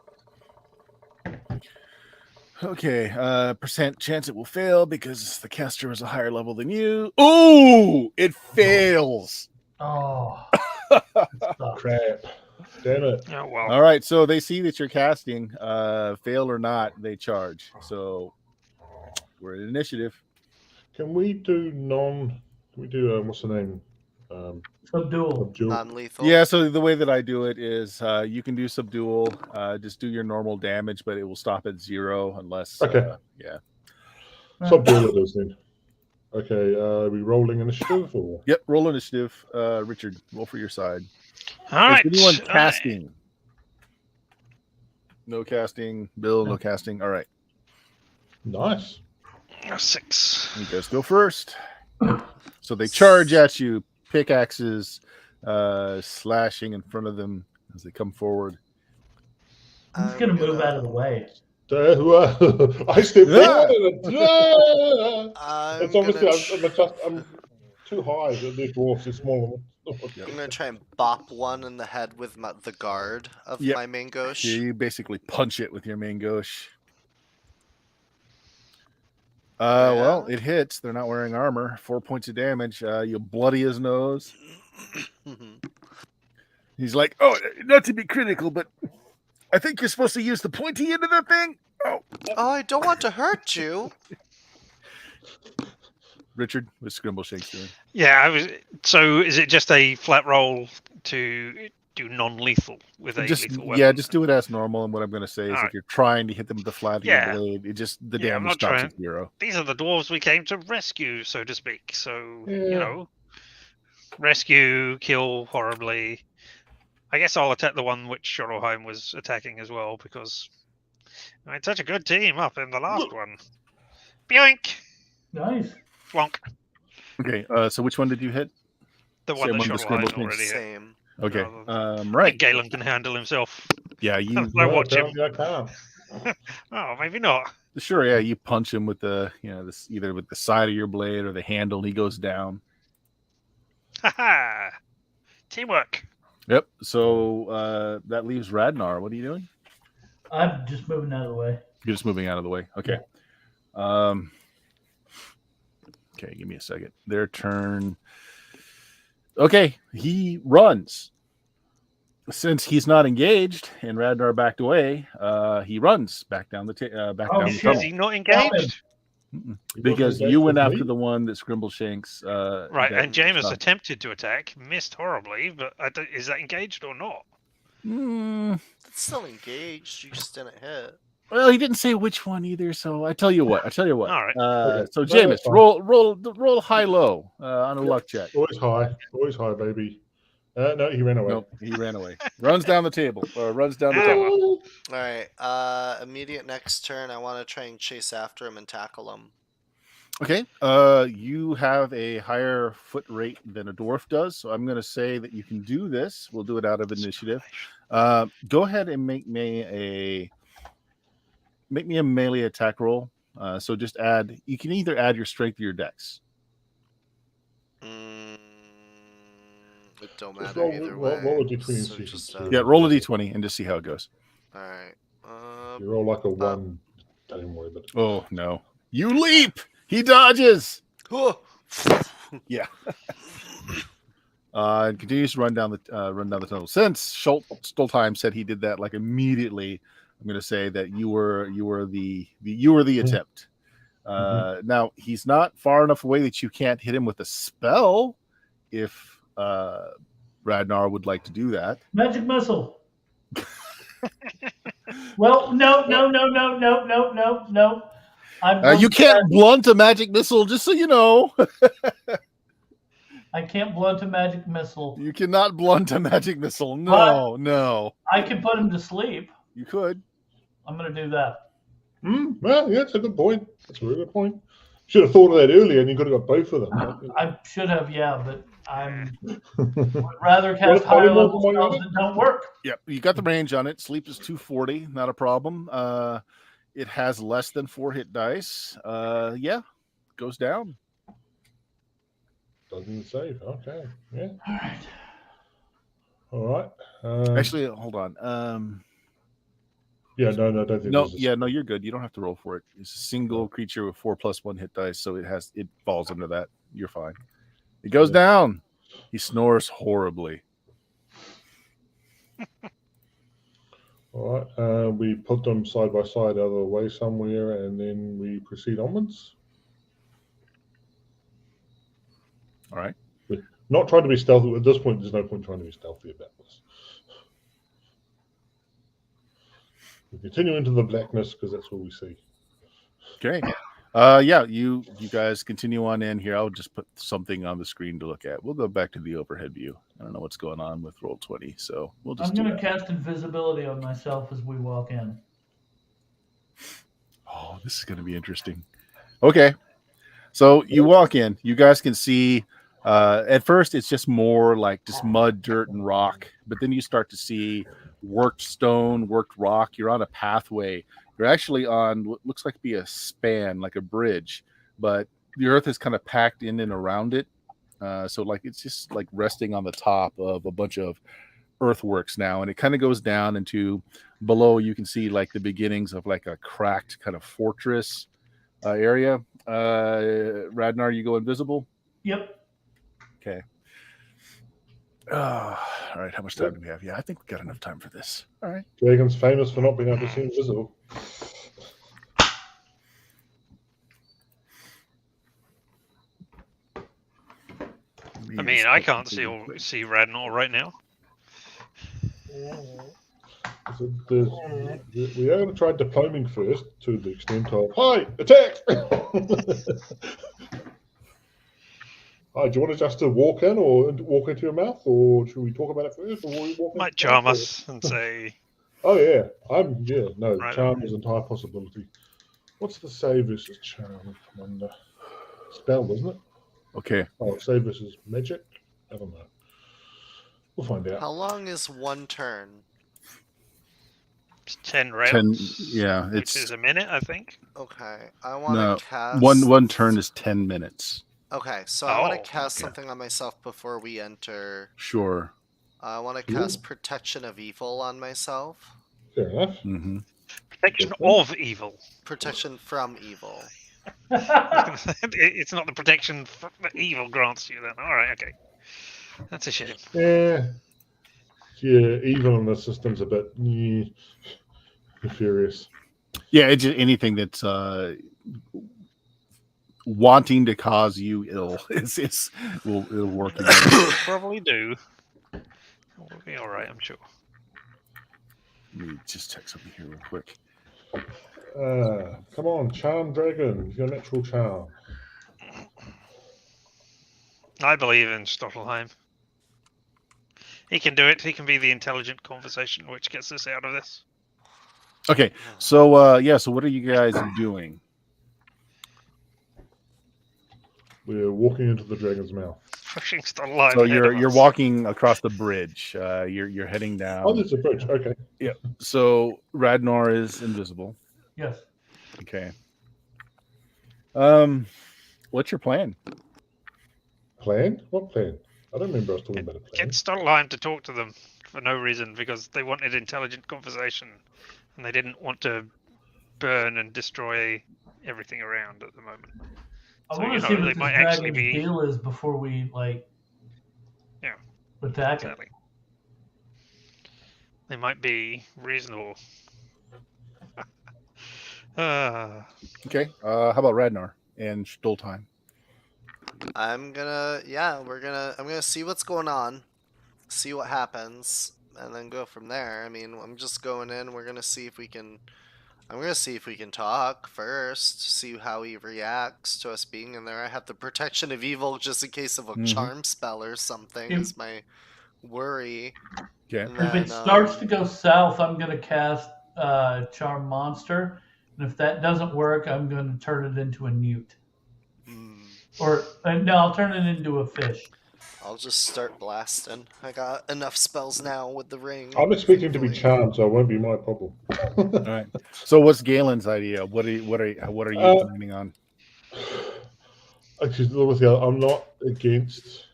Okay, percent chance it will fail because the caster is a higher level than you. Ooh, it fails. Oh. Crap. Damn it. Oh well. All right, so they see that you're casting, fail or not, they charge. So we're in initiative. Can we do what's the name? Subdual. Subdual. Non-lethal. Yeah, so the way that I do it is you can do subdual, just do your normal damage, but it will stop at 0 unless. Okay. Yeah. Subdual it is then. Okay, are we rolling initiative or? Yep, roll initiative. Richard, roll for your side. All right. Is anyone casting? No casting. Bill, no casting. All right. Nice. 6. You guys go first. So they charge at you, pickaxes slashing in front of them as they come forward. I'm just going to move out of the way. I step forward and I'm it's obviously gonna I'm too high. They're dwarfs. They're smaller. I'm gonna try and bop one in the head with the guard of Yep. my main gauche. You basically punch it with your main gauche. Well, it hits. They're not wearing armor. 4 points of damage. You bloody his nose. He's like, oh, not to be critical, but I think you're supposed to use the pointy end of the thing. Oh, I don't want to hurt you. Richard, what's Scrimbleshanks doing? Yeah, so is it just a flat roll to do non-lethal with a lethal weapon? Yeah, just do it as normal. And what I'm going to say is, All if you're trying to hit them with the flat of Yeah. your blade, the Yeah, I'm damage not stops trying. at 0. These are the dwarves we came to rescue, so to speak. So, Yeah. rescue, kill horribly. I guess I'll attack the one which Schottelheim was attacking as well, because I had such a good team up in the last one. Boink! Nice. Flonk. Okay, so which one did you hit? The one Same that one with Schottelheim Scrimbleshanks. already hit. Same. Okay, I right. think Galen can handle himself. Yeah, you. I watch him. apparently I can't. Oh, maybe not. Sure, yeah, you punch him with this either with the side of your blade or the handle, and he goes down. Haha! Teamwork. Yep. So that leaves Radnar. What are you doing? I'm just moving out of the way. You're just moving out of the way. Okay. Okay, give me a second. Their turn. Okay, he runs. Since he's not engaged and Radnar backed away, he runs back down the down the Is tunnel. he not engaged? Because you went after the one that Scrimbleshanks. Right, that and Jameis shot. attempted to attack, missed horribly, but is that engaged or not? It's still engaged. You just didn't hit. Well, he didn't say which one either. So I tell you what. All right. So No, Jameis, that's fine. roll high low on a luck check. Always high, baby. No, he ran away. Nope, he ran away. Runs down the table or runs down the tunnel. All right. Immediate next turn, I want to try and chase after him and tackle him. Okay. You have a higher foot rate than a dwarf does, so I'm going to say that you can do this. We'll do it out of initiative. Go ahead and make me a melee attack roll. So just add. You can either add your strength or your dex. It don't Just matter either way. roll a d20 So and see just, if Yeah, roll a d20 and just see how it goes. All right. You roll like a 1. Don't worry about it. Oh no! You leap. He dodges. Yeah. And continues to run down the tunnel. Since Stoltheim said he did that like immediately, I'm going to say that you were the attempt. Now he's not far enough away that you can't hit him with a spell. If Radnar would like to do that, Magic missile. Well, no. you can't blunt a magic missile. Just so you know. I can't blunt a magic missile. You cannot blunt a magic missile. No, no. I can put him to sleep. You could. I'm going to do that. Well, yeah, that's a good point. That's a really good point. Should have thought of that earlier, and you could have got both of them. I should have, yeah, but I Well, would rather cast higher level spells that don't work. Yep, you got the range on it. Sleep is 240, not a problem. It has less than 4 hit dice. Yeah, goes down. Doesn't save. Okay. Yeah. All right. All right. Actually, hold on. Yeah, no, I don't think. No, you're good. You don't have to roll for it. It's a single creature with 4+1 hit dice, so it falls under that. You're fine. It goes down. He snores horribly. All right. We put them side by side out of the way somewhere, and then we proceed onwards. All right. We're not trying to be stealthy at this point. There's no point trying to be stealthy about this. We continue into the blackness because that's what we see. Okay. Yeah, you guys continue on in here. I'll just put something on the screen to look at. We'll go back to the overhead view. I don't know what's going on with Roll20, so we'll just I'm going to cast invisibility on myself as we walk in. Oh, this is going to be interesting. Okay. So you walk in. You guys can see, at first, it's just more like just mud, dirt, and rock. But then you start to see worked stone, worked rock. You're on a pathway. You're actually on what looks like to be a span, like a bridge. But the earth is kind of packed in and around it. So like it's just like resting on the top of a bunch of earthworks now. And it kind of goes down into below. You can see like the beginnings of like a cracked kind of fortress area. Radnar, you go invisible? Yep. Okay. All right. How much time do we have? Yeah, I think we got enough time for this. All right. Dragon's famous for not being able to see invisible. I mean, I can't see Radnor right now. So we are going to try diploming first to the extent of, hi, attack! Hi, do you want us just to walk in or walk into your mouth, or should we talk about it first? Or we walk Might charm us and say... Oh, yeah. No, Right. charm is an entire possibility. What's the save versus charm, Commander? Spell, isn't it? Okay. Oh, save versus magic? I don't know. We'll find out. How long is one turn? It's 10 rounds. 10, yeah, which it's is a minute, I think. Okay, I want to cast... One turn is 10 minutes. Okay, so I want to Oh, cast okay. something on myself before we enter. Sure. I want to cast Protection of Evil on myself. Fair enough. Mm-hmm. Protection of evil. Protection from evil. It's not the protection that evil grants you then. Alright, okay. That's a shame. Yeah, evil in the system's a bit nefarious. Yeah, it's just anything that's wanting to cause you ill will work. Probably do. We'll be alright, I'm sure. Let me just check something here real quick. Come on, charm dragon, your natural charm. I believe in Stottelheim. He can do it. He can be the intelligent conversation which gets us out of this. Okay, so so what are you guys doing? We're walking into the dragon's mouth. Pushing Stottelheim. So ahead of you're us. walking across the bridge. You're heading down. Oh, there's a bridge. Okay. Yeah. So Radnar is invisible. Yes. Okay. What's your plan? Plan? What plan? I don't remember us talking about a plan. Get Stottelheim to talk to them for no reason because they wanted intelligent conversation and they didn't want to burn and destroy everything around at the moment. I So, want you to know, see they what this might actually dragon's be- deal is before we attack it. Exactly. They might be reasonable. Okay. How about Radnar and Stoltheim? I'm gonna see what's going on, see what happens, and then go from there. I mean, I'm just going in. We're gonna see if we can. I'm gonna see if we can talk first, see how he reacts to us being in there. I have the protection of evil just in case of a charm spell or something If- is my worry. Okay. And If then, it starts to go south, I'm going to cast Charm Monster. And if that doesn't work, I'm going to turn it into a newt. Or, no, I'll turn it into a fish. I'll just start blasting. I got enough spells now with the ring. I'm expecting to be thankfully. charmed, so it won't be my problem. All right. So what's Galen's idea? What are you planning on? Obviously, I'm not against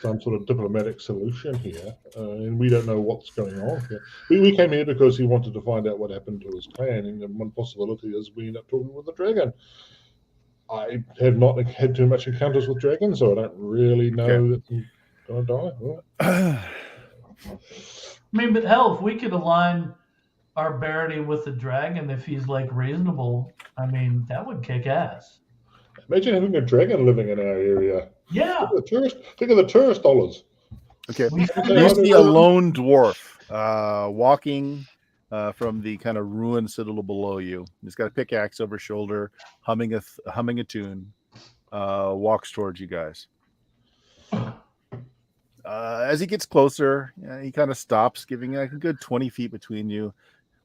some sort of diplomatic solution here, and we don't know what's going on here. We came here because he wanted to find out what happened to his clan, and one possibility is we end up talking with the dragon. I have not had too much encounters with dragons, so I don't really know that I'm going to die. I mean, but hell, if we could align our Barity with the dragon, if he's like reasonable, I mean, that would kick ass. Imagine having a dragon living in our area. Yeah. Think of the tourist dollars. Okay. We You see a lone dwarf walking from the kind of ruined citadel below you. He's got a pickaxe over his shoulder, humming a tune. Walks towards you guys. As he gets closer, he kind of stops, giving like a good 20 feet between you.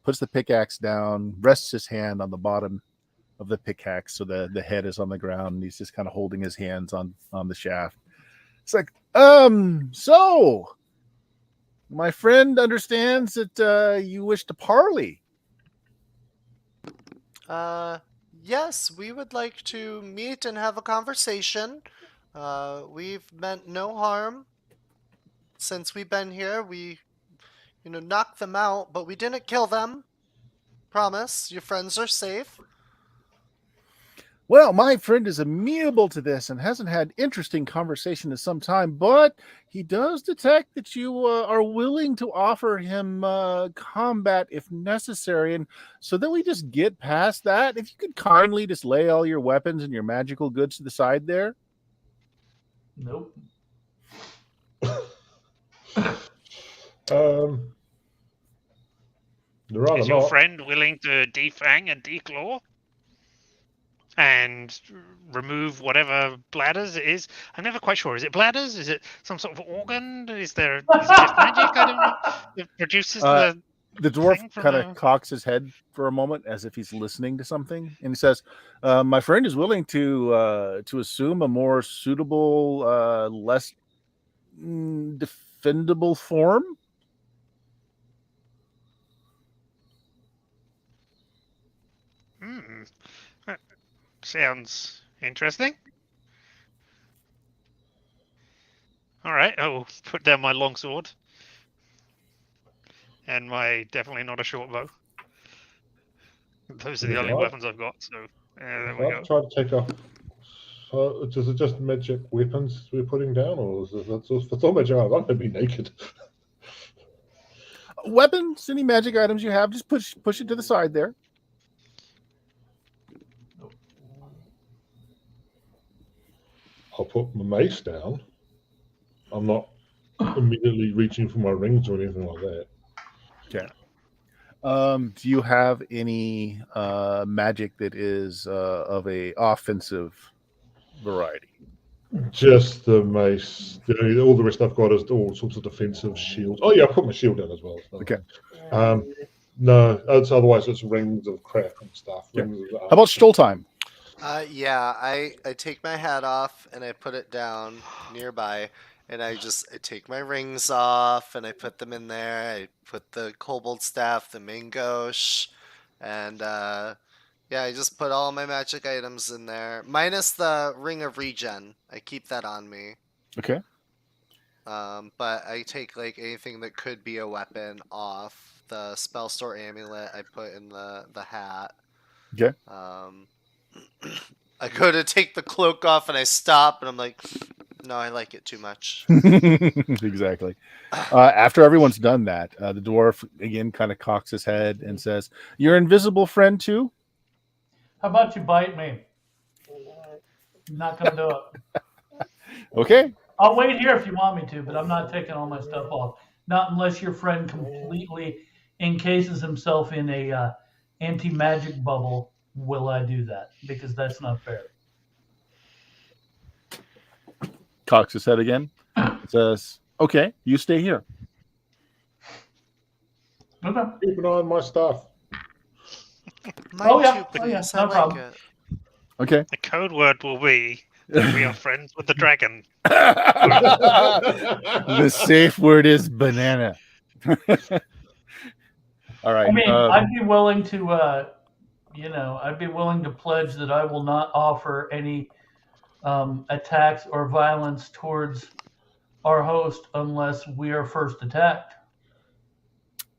Puts the pickaxe down, rests his hand on the bottom of the pickaxe, so the head is on the ground, and he's just kind of holding his hands on the shaft. It's like, so my friend understands that you wish to parley. Yes, we would like to meet and have a conversation. We've meant no harm since we've been here. We, knocked them out, but we didn't kill them. Promise, your friends are safe. Well, my friend is amenable to this and hasn't had interesting conversation in some time, but he does detect that you are willing to offer him combat if necessary. And so that we just get past that, if you could kindly just lay all your weapons and your magical goods to the side there. Nope. Is your friend willing to defang and declaw and remove whatever bladders it is? I'm never quite sure. Is it bladders? Is it some sort of organ? Is it just magic? I don't know. It produces The dwarf kind of the... cocks his head for a moment as if he's listening to something, and he says, "My friend is willing to assume a more suitable, less defendable form." That sounds interesting. All right, I'll put down my longsword and my definitely not a short bow. Those are the only weapons I've got, so there we go. Try to take off. So, is it just magic weapons we're putting down, or is it's all magic items? I'm going to be naked. Weapons, any magic items you have, just push it to the side there. I'll put my mace down. I'm not immediately reaching for my rings or anything like that. Okay. Do you have any magic that is of a offensive variety? Just the mace. All the rest I've got is all sorts of defensive shields. Oh yeah, I put my shield down as well. So. Okay. No, otherwise it's rings of crap and stuff. Okay. How about Stoltime? Yeah, I take my hat off and I put it down nearby, and I take my rings off and I put them in there. I put the kobold staff, the mangosh, and I just put all my magic items in there, minus the ring of regen. I keep that on me. Okay. But I take like anything that could be a weapon off. The spell store amulet I put in the hat. Okay. I go to take the cloak off and I stop and I'm like, no, I like it too much. Exactly. After everyone's done that, the dwarf again kind of cocks his head and says, "Your invisible friend too? How about you bite me? I'm not going to do it. Okay. I'll wait here if you want me to, but I'm not taking all my stuff off. Not unless your friend completely encases himself in anti-magic bubble will I do that, because that's not fair. Cocks his head again. Says, "Okay, you stay here." Okay. Keep an eye on my stuff. Mine Oh, yeah. too, Oh, yeah. please. No I like problem. it. Okay. The code word will be that we are friends with the dragon. The safe word is banana. All right. I mean, I'd be willing to, I'd be willing to pledge that I will not offer any attacks or violence towards our host unless we are first attacked.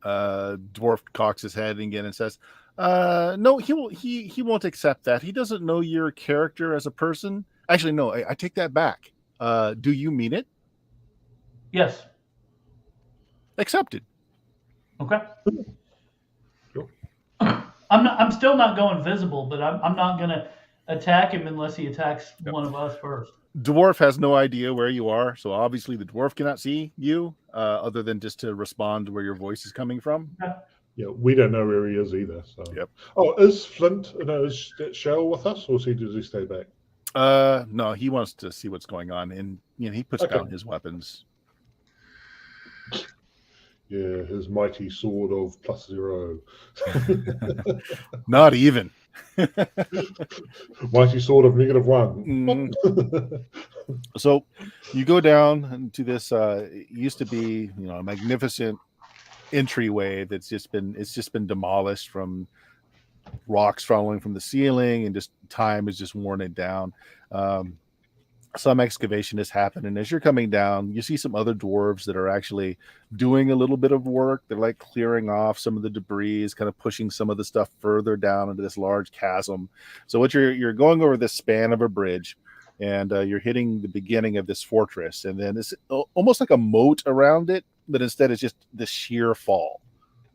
Dwarf cocks his head again and says, "No, he won't accept that. He doesn't know your character as a person. Actually, no, I take that back. Do you mean it? Yes. Accepted. Okay. Sure. I'm still not going visible, but I'm not going to attack him unless he attacks one of us first. Dwarf has no idea where you are, so obviously the dwarf cannot see you, other than just to respond to where your voice is coming from. Okay. Yeah, we don't know where he is either. So. Yep. Oh, is Flint? No, is Cheryl with us, or does he stay back? No, he wants to see what's going on, and he puts Okay. down his weapons. Yeah, his mighty sword of +0. Not even. Mighty sword of -1. So you go down into this. It used to be, a magnificent entryway that's just been demolished from rocks falling from the ceiling, and just time has just worn it down. Some excavation has happened, and as you're coming down, you see some other dwarves that are actually doing a little bit of work. They're like clearing off some of the debris, kind of pushing some of the stuff further down into this large chasm. So what you're going over this span of a bridge, and you're hitting the beginning of this fortress, and then it's almost like a moat around it, but instead it's just this sheer fall.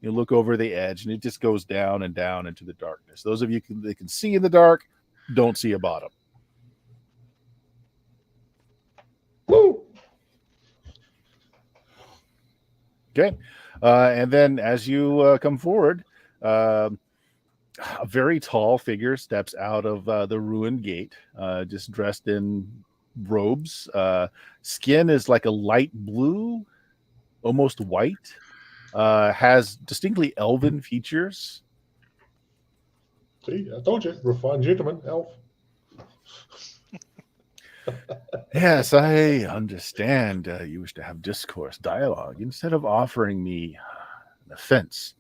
You look over the edge, and it just goes down and down into the darkness. Those of you that can see in the dark don't see a bottom. Woo! Okay. And then as you come forward, a very tall figure steps out of the ruined gate, just dressed in robes. Skin is like a light blue, almost white, has distinctly elven features. See, I told you, refined gentleman, elf. Yes, I understand. You wish to have discourse, dialogue, instead of offering me an offense.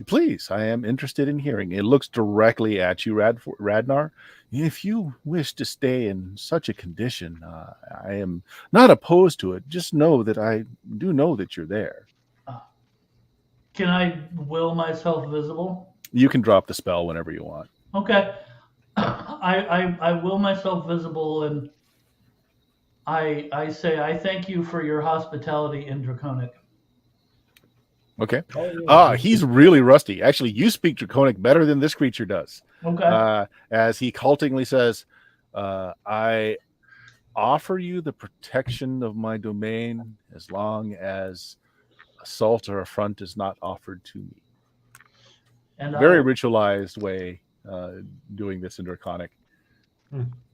Please, I am interested in hearing. It looks directly at you, Radnar. If you wish to stay in such a condition, I am not opposed to it. Just know that I do know that you're there. Can I will myself visible? You can drop the spell whenever you want. Okay. I will myself visible, and I say I thank you for your hospitality in Draconic. Okay. Oh, yeah. He's really rusty. Actually, you speak Draconic better than this creature does. Okay. As he haltingly says, I offer you the protection of my domain as long as assault or affront is not offered to me. And Very ritualized way doing this in Draconic.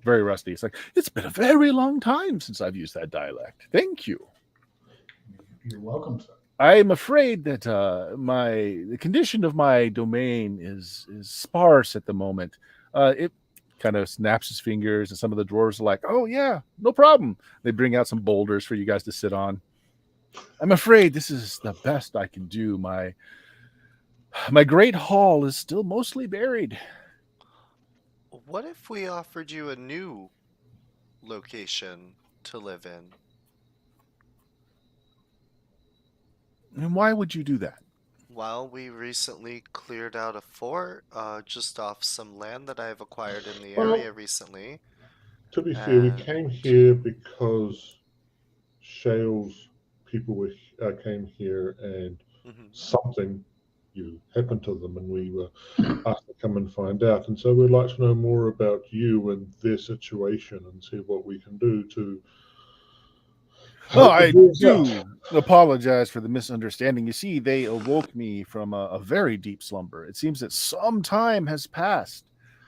Very rusty. It's like, it's been a very long time since I've used that dialect. Thank you. You're welcome, sir. I'm afraid that the condition of my domain is sparse at the moment. It kind of snaps his fingers, and some of the dwarves are like, "Oh yeah, no problem." They bring out some boulders for you guys to sit on. I'm afraid this is the best I can do. My great hall is still mostly buried. What if we offered you a new location to live in? And why would you do that? Well, we recently cleared out a fort just off some land that I've acquired in the Well, area recently. To be fair, we And- came here because Shale's people came here, and Mhm. something happened to them, and we were asked to come and find out. And so we'd like to know more about you and their situation, and see what we can do to Oh, I Dwarves out. do apologize for the misunderstanding. You see, they awoke me from a very deep slumber. It seems that some time has passed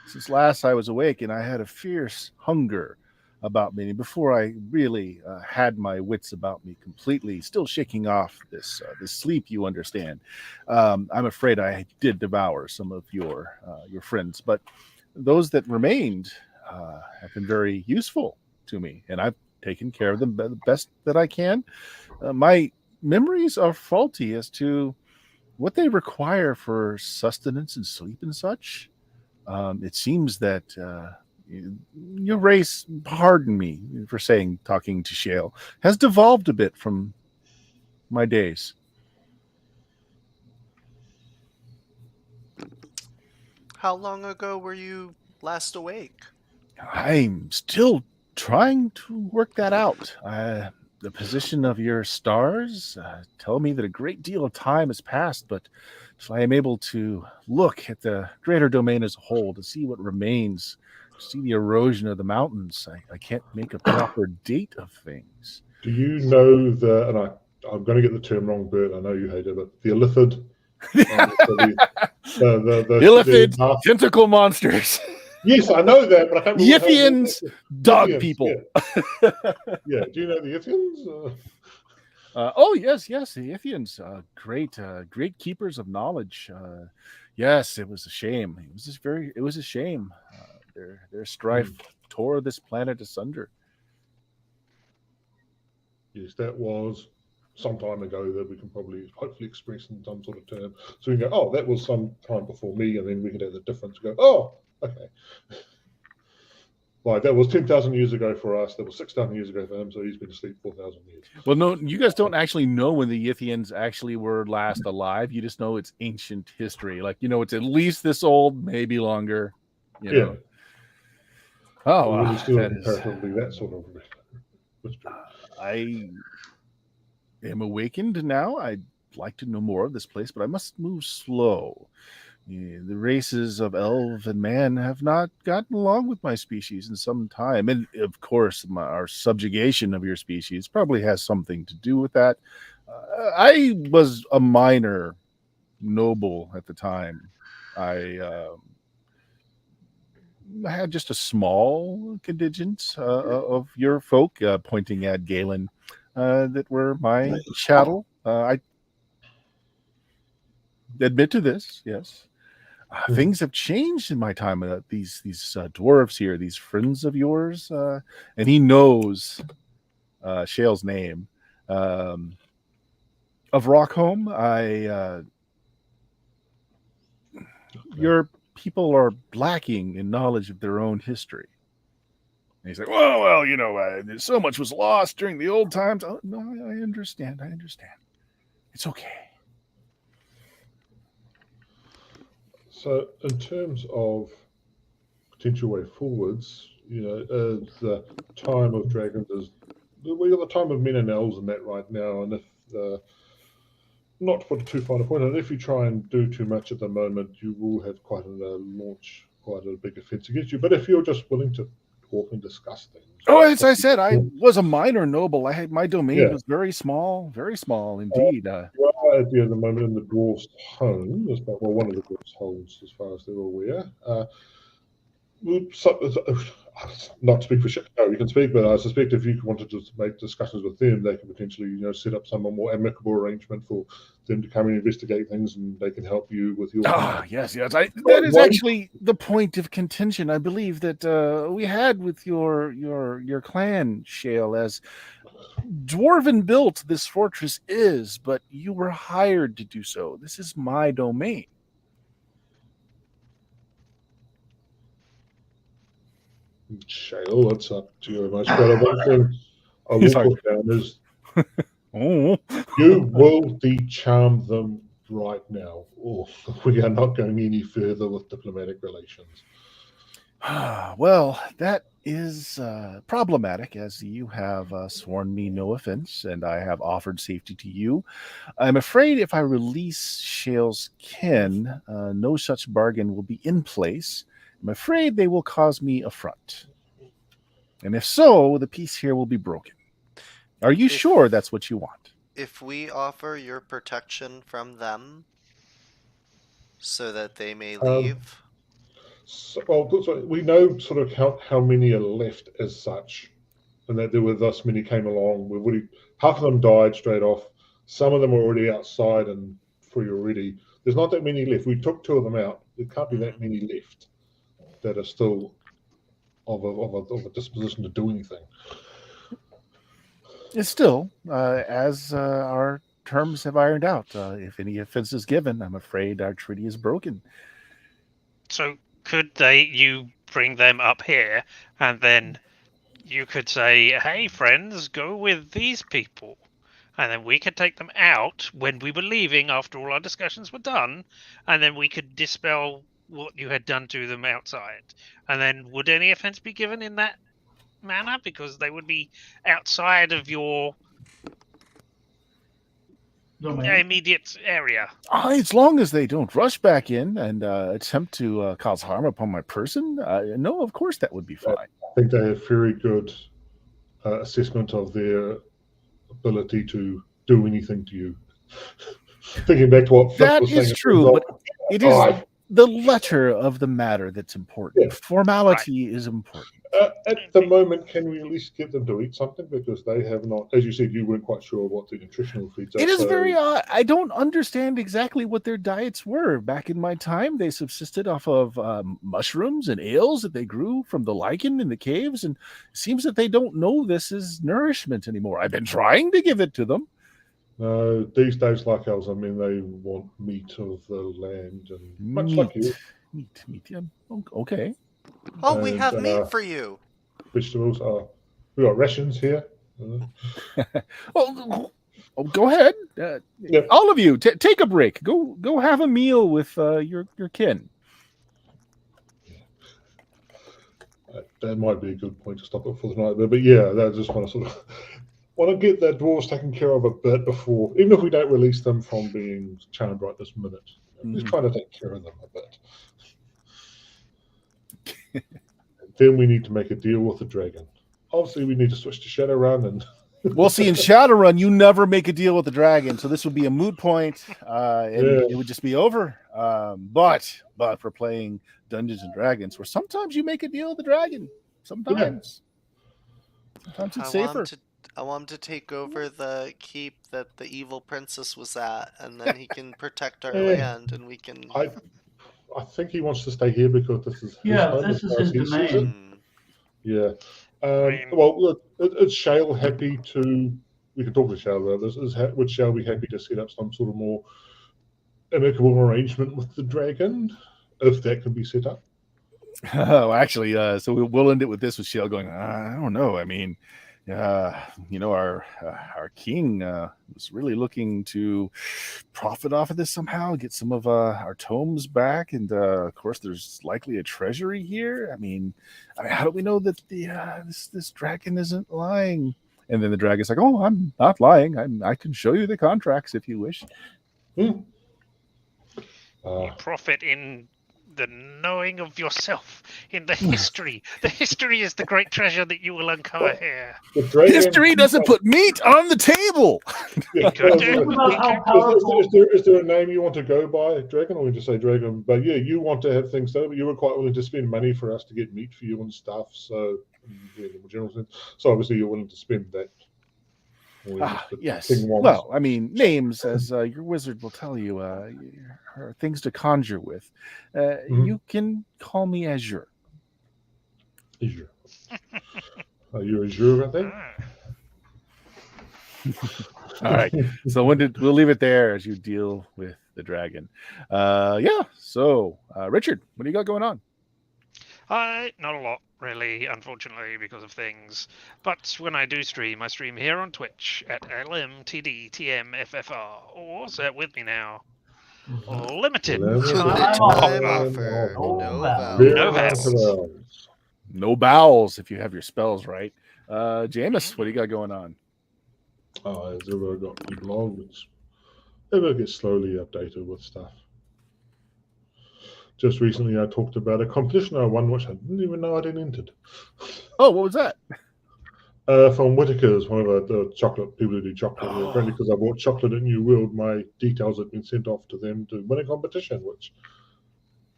since last I was awake, and I had a fierce hunger about me before I really had my wits about me completely. Still shaking off this sleep, you understand. I'm afraid I did devour some of your friends, but those that remained have been very useful to me, and I've taken care of them the best that I can. My memories are faulty as to what they require for sustenance and sleep and such. It seems that your race, pardon me for saying, talking to Shale, has devolved a bit from my days. How long ago were you last awake? I'm still trying to work that out. The position of your stars tell me that a great deal of time has passed, but if I am able to look at the greater domain as a whole to see what remains, see the erosion of the mountains, I can't make a proper date of things. Do you know and I'm going to get the term wrong, Bert. I know you hate it, but the illithid. The Illithid tentacle monsters. Yes, I know that, but I can't remember. Yithians, dog Yithians, people. Yeah. Do you know the Yithians? Oh yes, the Ithians, great keepers of knowledge. Yes, it was a shame. It was a shame. Their strife tore this planet asunder. Yes, that was some time ago that we can probably hopefully express in some sort of term. So we can go, oh, that was some time before me, and then we can have the difference. Go, oh, okay. Like that was 10,000 years ago for us. That was 6,000 years ago for him. So he's been asleep 4,000 years. Well, no, you guys don't actually know when the Yithians actually were last alive. You just know it's ancient history. Like, it's at least this old, maybe longer. You know. Oh, really still comparatively that sort of history. I am awakened now. I'd like to know more of this place, but I must move slow. The races of elf and man have not gotten along with my species in some time. And of course, our subjugation of your species probably has something to do with that. I was a minor noble at the time. I had just a small contingent of your folk, pointing at Galen, that were my chattel. I admit to this, yes. Things have changed in my time. These dwarves here, these friends of yours, and he knows Shale's name. Of Rockholm, your people are lacking in knowledge of their own history. And he's like, well, so much was lost during the old times. Oh, no, I understand. It's okay. So, in terms of potential way forwards, the time of dragons we got the time of men and elves and that right now. And if not to put too fine a point on it, if you try and do too much at the moment, you will have quite a big offense against you. But if you're just willing to talk and discuss things. Oh, as I said, I was a minor noble. My domain was very small indeed. You are at the moment in the dwarf's home, one of the dwarf's homes, as far as they're aware. Not to speak for shit, no, you can speak, but I suspect if you wanted to make discussions with them, they can potentially, set up some more amicable arrangement for them to come and investigate things, and they can help you with your. Yes. That is actually the point of contention. I believe that we had with your clan, Shale, as dwarven built this fortress is, but you were hired to do so. This is my domain. Shale, that's up to you. But one thing I will put down is you will de-charm them right now, or we are not going any further with diplomatic relations. Well, that is problematic, as you have sworn me no offense, and I have offered safety to you. I'm afraid if I release Shale's kin, no such bargain will be in place. I'm afraid they will cause me affront. And if so, the peace here will be broken. Are you If- sure that's what you want? If we offer your protection from them so that they may leave, So we know sort of how many are left as such, and that there were thus many came along. We've already half of them died straight off. Some of them are already outside and free already. There's not that many left. We took 2 of them out. There can't be that many left that are still of a disposition to do anything. It's still, as our terms have ironed out, if any offense is given, I'm afraid our treaty is broken. So could you bring them up here, and then you could say, "Hey, friends, go with these people," and then we could take them out when we were leaving after all our discussions were done, and then we could dispel what you had done to them outside. And then would any offense be given in that manner because they would be outside of your Domain. immediate area? As long as they don't rush back in and attempt to cause harm upon my person, no, of course that would be fine. I think they have very good assessment of their ability to do anything to you. Thinking back to what Flip That was saying, is true, but it is "Oh, the letter of the matter that's important. Yeah. Formality is important. at the moment, can we at least get them to eat something? Because they have not, as you said, you weren't quite sure what the nutritional feeds are. It is so- very odd. I don't understand exactly what their diets were. Back in my time, they subsisted off of mushrooms and ales that they grew from the lichen in the caves, and it seems that they don't know this is nourishment anymore. I've been trying to give it to them. No, these days, like ours, I mean, they want meat of the land, and much like you, Meat. Yeah, okay. oh, we And, have meat for you. vegetables are. We got rations here. Well, go ahead. Yep. All of you, take a break. Go have a meal with your kin. That might be a good point to stop it for the night. But yeah, I just want to sort of want to get the dwarves taken care of a bit before, even if we don't release them from being charmed right this minute. Just trying to take care of them a bit. Then we need to make a deal with the dragon. Obviously, we need to switch to Shadowrun and. Well, see, in Shadowrun, you never make a deal with the dragon, so this would be a moot point, and it would just be over. But for playing Dungeons and Dragons, where sometimes you make a deal with the dragon, sometimes it's safer. I want him to take over the keep that the evil princess was at, and then he can protect our land, and we can. I think he wants to stay here because this is his home. This as is far as his he sees it. domain. Yeah. mean- Well, look, is Shale happy to? We can talk to Shale about this. Would Shale be happy to set up some sort of more amicable arrangement with the dragon, if that can be set up? Oh, actually, so we'll end it with this with Shale going, I don't know. I mean, our king was really looking to profit off of this somehow, get some of our tomes back, and of course, there's likely a treasury here. I mean, how do we know that this dragon isn't lying? And then the dragon's like, "Oh, I'm not lying. I can show you the contracts if you wish." You profit in the knowing of yourself, in the history. The history is the great treasure that you will uncover here. The dragon, History doesn't put meat on the table. Yeah, Good. Think about how powerful. is there a name you want to go by, dragon, or we just say dragon? But yeah, you want to have things done, but you were quite willing to spend money for us to get meat for you and stuff. So, yeah, in the general sense. So obviously, you're willing to spend that. Yes. Well, I mean, names, as your wizard will tell you, are things to conjure with. You can call me Azure. Azure. Are you Azure, I think? All right. So we'll leave it there as you deal with the dragon. So Richard, what do you got going on? Not a lot, really, unfortunately, because of things. But when I do stream, I stream here on Twitch at LMTDTMFFR, or say it with me now, limited time offer. No vowels. No bowels if you have your spells right. Jameis, what do you got going on? As ever, I got blog, which ever gets slowly updated with stuff. Just recently, I talked about a competition I won, which I didn't even know I'd entered. Oh, what was that? From Whitaker's, one of the chocolate people who do chocolate. Oh. Apparently, because I bought chocolate at New World, my details had been sent off to them to win a competition, which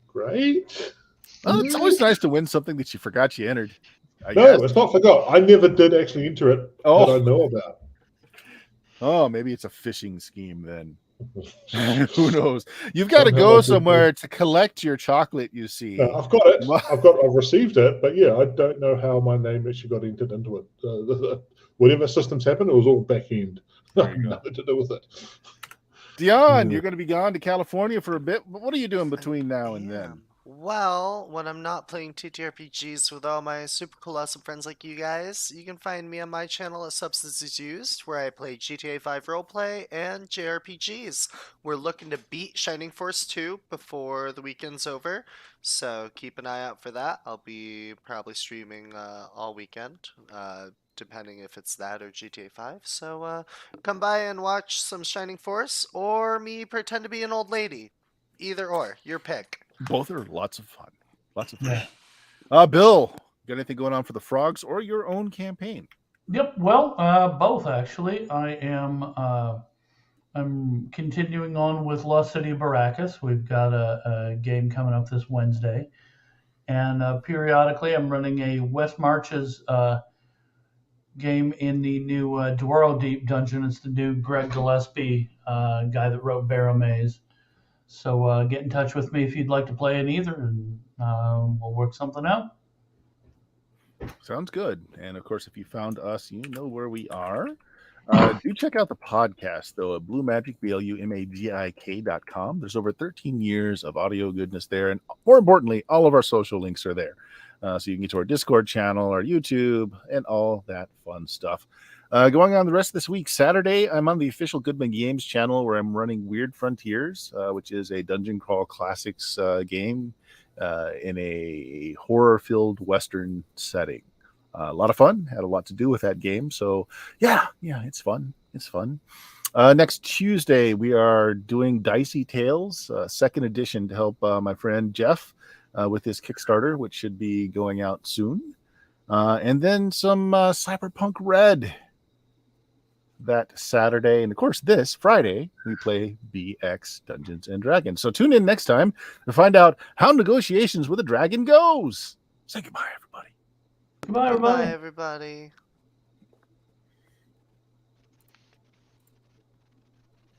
great. Well, it's always nice to win something that you forgot you entered. I No, guess. it's not forgot. I never did actually enter it Oh. that I know about. Oh, maybe it's a phishing scheme then. Who knows? You've got to Somehow go I did somewhere to collect your chocolate, you see. No, I've got it. I've received it, but yeah, I don't know how my name actually got entered into it. Whatever systems happened, it was all back end. There you go. Nothing to do with it. Dion, Yeah. you're going to be gone to California for a bit. What are you doing between now and then? Well, when I'm not playing TTRPGs with all my super cool awesome friends like you guys, you can find me on my channel at Substances Used, where I play GTA 5 roleplay and JRPGs. We're looking to beat Shining Force 2 before the weekend's over, so keep an eye out for that. I'll be probably streaming all weekend, depending if it's that or GTA 5. So come by and watch some Shining Force, or me pretend to be an old lady. Either or, your pick. Both are lots of fun. Lots of fun. Yeah. Bill, got anything going on for the Frogs or your own campaign? Yep. Well, both actually. I'm continuing on with Lost City of Baracus. We've got a game coming up this Wednesday, and periodically I'm running a West Marches game in the new Dwaro Deep dungeon. It's the new Greg Gillespie guy that wrote Barrow Maze. So get in touch with me if you'd like to play in either, and we'll work something out. Sounds good. And of course, if you found us, you know where we are. Do check out the podcast, though, at BlueMagicBluMagik.com. There's over 13 years of audio goodness there. And more importantly, all of our social links are there. So you can get to our Discord channel, our YouTube, and all that fun stuff. Going on the rest of this week, Saturday, I'm on the official Goodman Games channel where I'm running Weird Frontiers, which is a Dungeon Crawl Classics game in a horror-filled Western setting. A lot of fun. Had a lot to do with that game. So, yeah, it's fun. It's fun. Next Tuesday, we are doing Dicey Tales, second edition, to help my friend Jeff with his Kickstarter, which should be going out soon. And then some Cyberpunk Red that Saturday. And of course, this Friday, we play BX Dungeons and Dragons. So tune in next time to find out how negotiations with a dragon goes. Say goodbye, everybody. Goodbye, everybody. Goodbye, everybody.